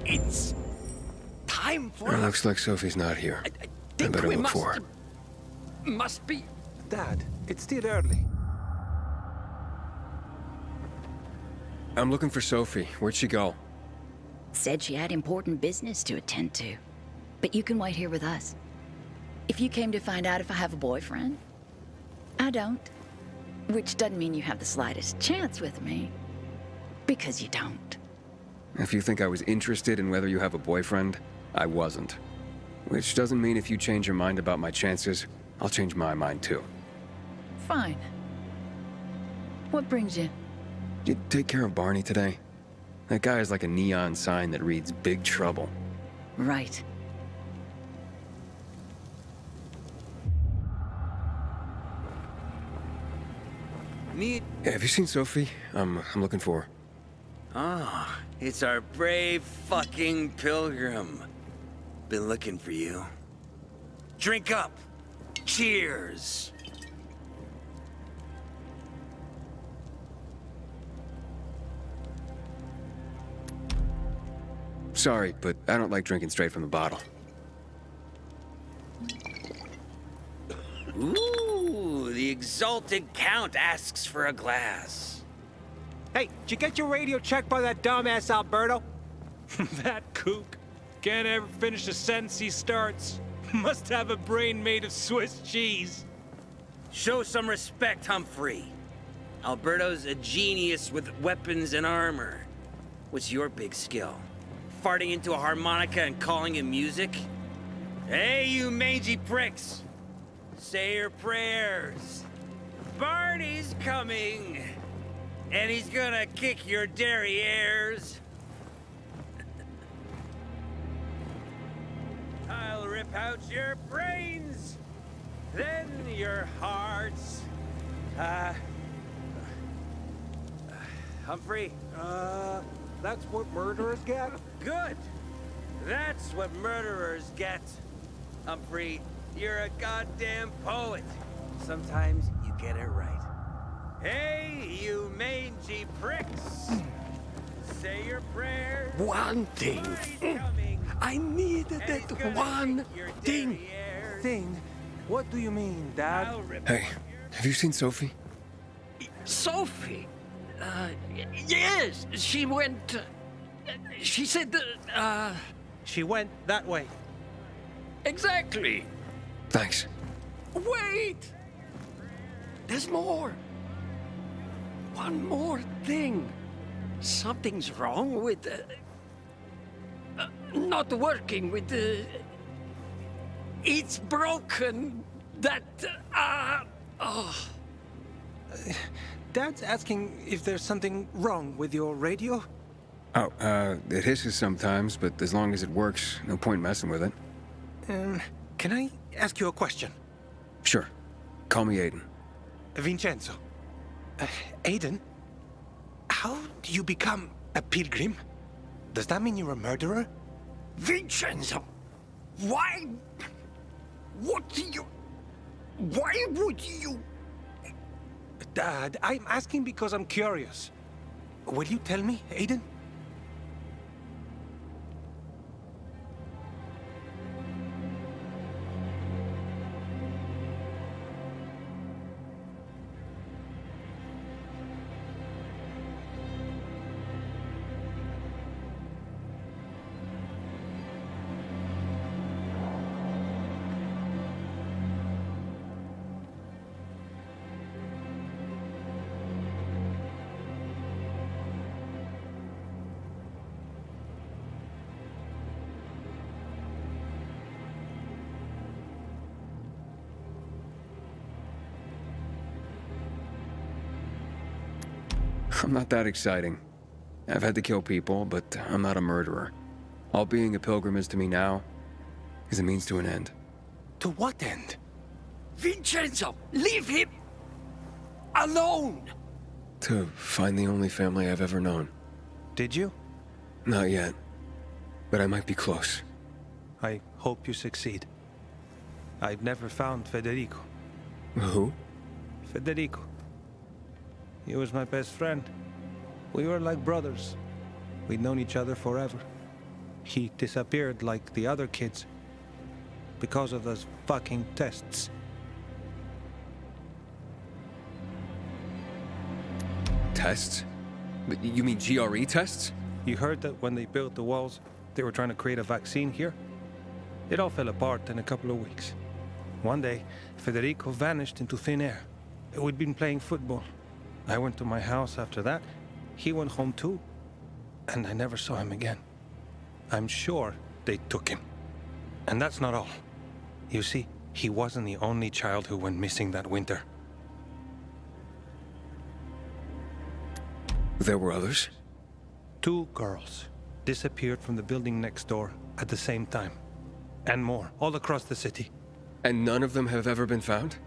It's time for It looks like Sophie's not here. I better look for her. Must be. Dad, it's still early. I'm looking for Sophie. Where'd she go? Said she had important business to attend to. But you can wait here with us. If you came to find out if I have a boyfriend, I don't. Which doesn't mean you have the slightest chance with me. Because you don't. If you think I was interested in whether you have a boyfriend, I wasn't. Which doesn't mean if you change your mind about my chances, I'll change my mind too. Fine. What brings you? Did you take care of Barney today? That guy is like a neon sign that reads Big Trouble. Right. Me? Yeah, have you seen Sophie? I'm looking for her. Ah, it's our brave fucking pilgrim. Been looking for you. Drink up. Cheers. Sorry, but I don't like drinking straight from the bottle. Ooh, the exalted count asks for a glass. Hey, did you get your radio checked by that dumbass Alberto? That kook. Can't ever finish a sentence he starts. Must have a brain made of Swiss cheese. Show some respect, Humphrey. Alberto's a genius with weapons and armor. What's your big skill? Farting into a harmonica and calling it music? Hey, you mangy pricks! Say your prayers. Barney's coming! And he's gonna kick your derrieres. I'll rip out your brains, then your hearts. Humphrey? That's what murderers get? Good! That's what murderers get. Humphrey, you're a goddamn poet. Sometimes you get it right. Hey, you mangy pricks! Say your prayers. One thing. I needed that one thing. Thing? What do you mean, Dad? Hey, have you seen Sophie? Sophie? Yes, she went... she said, She went that way. Exactly. Thanks. Wait! There's more. One more thing. Something's wrong with not working with it's broken. That, Dad's asking if there's something wrong with your radio? Oh, it hisses sometimes, but as long as it works, no point messing with it. Can I ask you a question? Sure. Call me Aiden. Vincenzo. Aiden? How do you become a pilgrim? Does that mean you're a murderer? Vincenzo! Why? What do you... Why would you... Dad, I'm asking because I'm curious. Will you tell me, Aiden? I'm not that exciting. I've had to kill people, but I'm not a murderer. All being a pilgrim is to me now is a means to an end. To what end? Vincenzo, leave him alone! To find the only family I've ever known. Did you? Not yet, but I might be close. I hope you succeed. I've never found Federico. Who? Federico. He was my best friend. We were like brothers. We'd known each other forever. He disappeared like the other kids. Because of those fucking tests. Tests? You mean GRE tests? You heard that when they built the walls, they were trying to create a vaccine here? It all fell apart in a couple of weeks. One day, Federico vanished into thin air. We'd been playing football. I went to my house after that. He went home too. And I never saw him again. I'm sure they took him. And that's not all. You see, he wasn't the only child who went missing that winter. There were others? 2 girls disappeared from the building next door at the same time. And more, all across the city. And none of them have ever been found?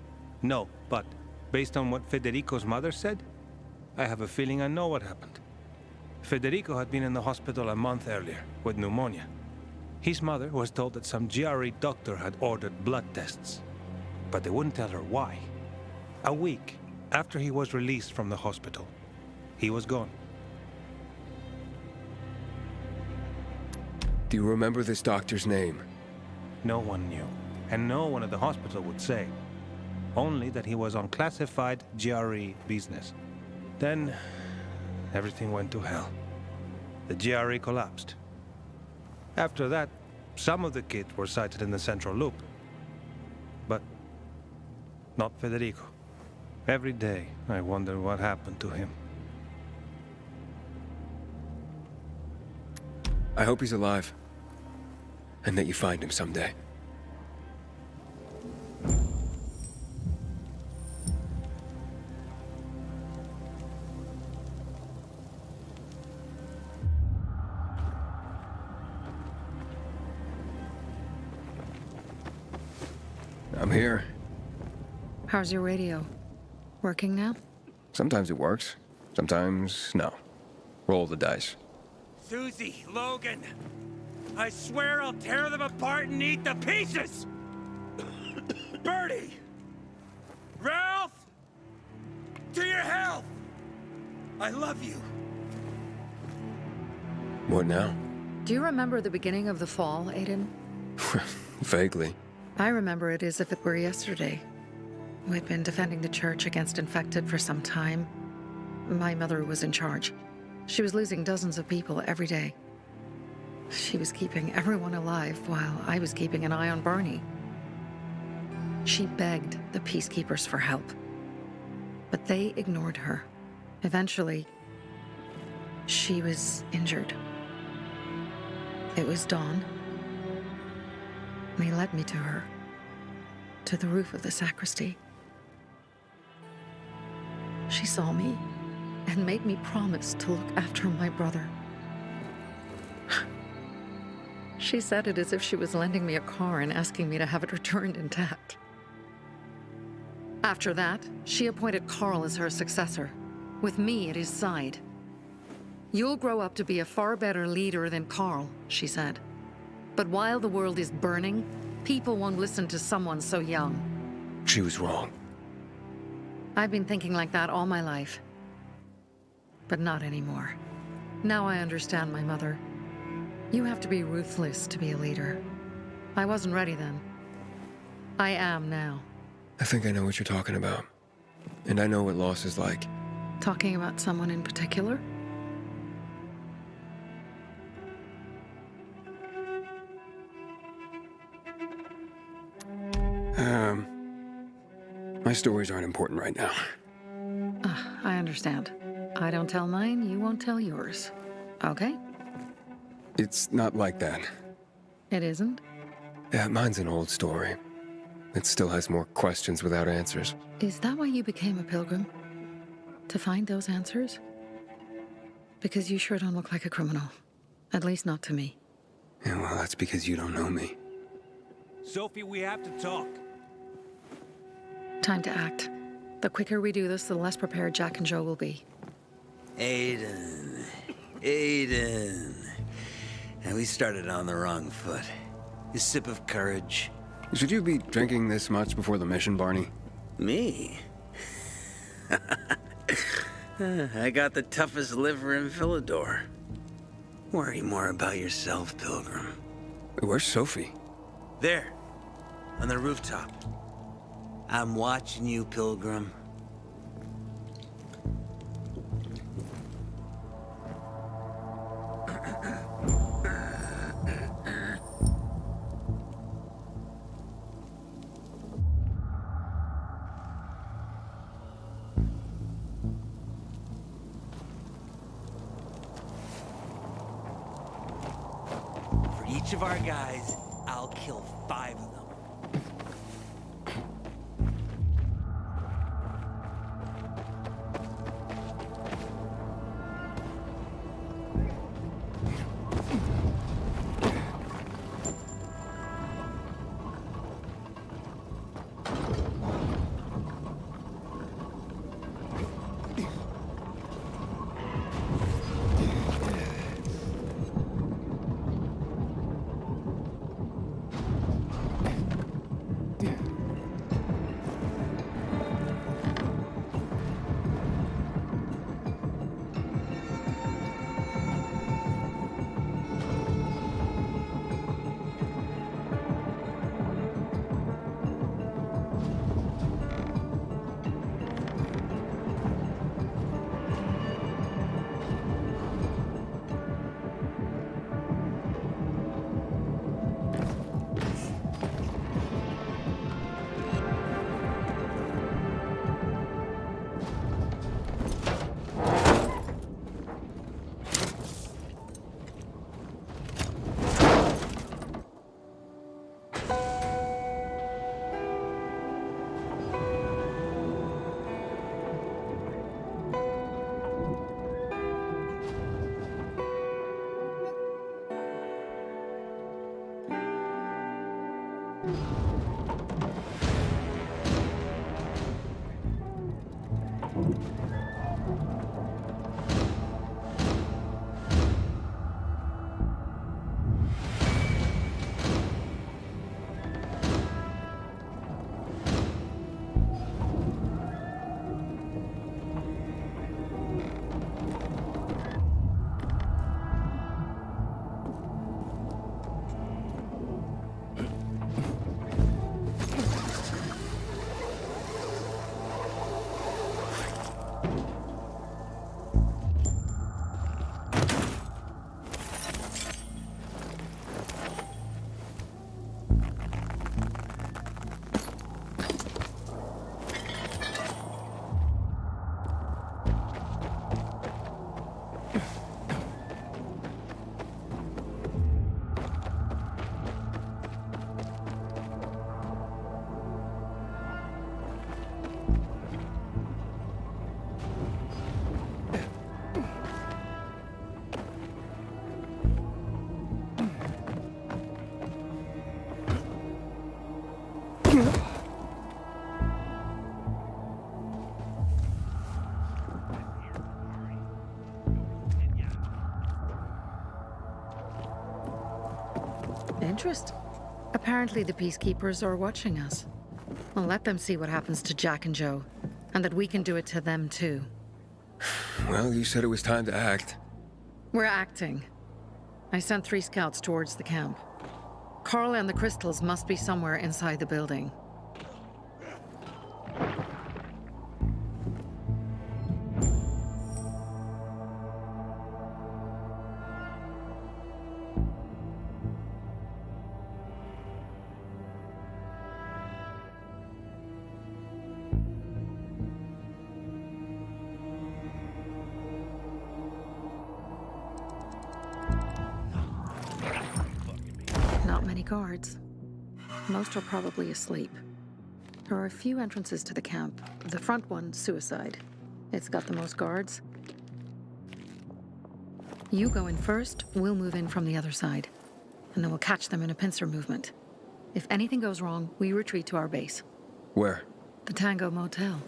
No, but based on what Federico's mother said, I have a feeling I know what happened. Federico had been in the hospital a month earlier with pneumonia. His mother was told that some GRE doctor had ordered blood tests, but they wouldn't tell her why. A week after he was released from the hospital, he was gone. Do you remember this doctor's name? No one knew, and no one at the hospital would say. Only that he was on classified GRE business. Then, everything went to hell. The GRE collapsed. After that, some of the kids were sighted in the central loop. But not Federico. Every day, I wonder what happened to him. I hope he's alive. And that you find him someday. I'm here. How's your radio? Working now? Sometimes it works. Sometimes, no. Roll the dice. Susie, Logan, I swear I'll tear them apart and eat the pieces! Bertie! Ralph! To your health! I love you. What now? Do you remember the beginning of the fall, Aiden? Vaguely. I remember it as if it were yesterday. We'd been defending the church against infected for some time. My mother was in charge. She was losing dozens of people every day. She was keeping everyone alive while I was keeping an eye on Barney. She begged the peacekeepers for help, but they ignored her. Eventually, she was injured. It was dawn. They led me to her, to the roof of the sacristy. She saw me and made me promise to look after my brother. She said it as if she was lending me a car and asking me to have it returned intact. After that, she appointed Carl as her successor, with me at his side. You'll grow up to be a far better leader than Carl, she said. But while the world is burning, people won't listen to someone so young. She was wrong. I've been thinking like that all my life. But not anymore. Now I understand my mother. You have to be ruthless to be a leader. I wasn't ready then. I am now. I think I know what you're talking about. And I know what loss is like. Talking about someone in particular? My stories aren't important right now. I understand. I don't tell mine, you won't tell yours. Okay? It's not like that. It isn't? Yeah, mine's an old story. It still has more questions without answers. Is that why you became a pilgrim? To find those answers? Because you sure don't look like a criminal. At least not to me. Yeah, well, that's because you don't know me. Sophie, we have to talk. Time to act. The quicker we do this, the less prepared Jack and Joe will be. Aiden. And we started on the wrong foot. A sip of courage. Should you be drinking this much before the mission, Barney? Me? I got the toughest liver in Philidor. Worry more about yourself, Pilgrim. Where's Sophie? There, on the rooftop. I'm watching you, Pilgrim. For each of our guys, I'll kill 5 of them. Interest. Apparently the peacekeepers are watching us. I'll let them see what happens to Jack and Joe, and that we can do it to them too. Well, you said it was time to act. We're acting. I sent 3 scouts towards the camp. Carl and the crystals must be somewhere inside the building. Not many guards. Most are probably asleep. There are a few entrances to the camp. The front one, suicide. It's got the most guards. You go in first, we'll move in from the other side. And then we'll catch them in a pincer movement. If anything goes wrong, we retreat to our base. Where? The Tango Motel.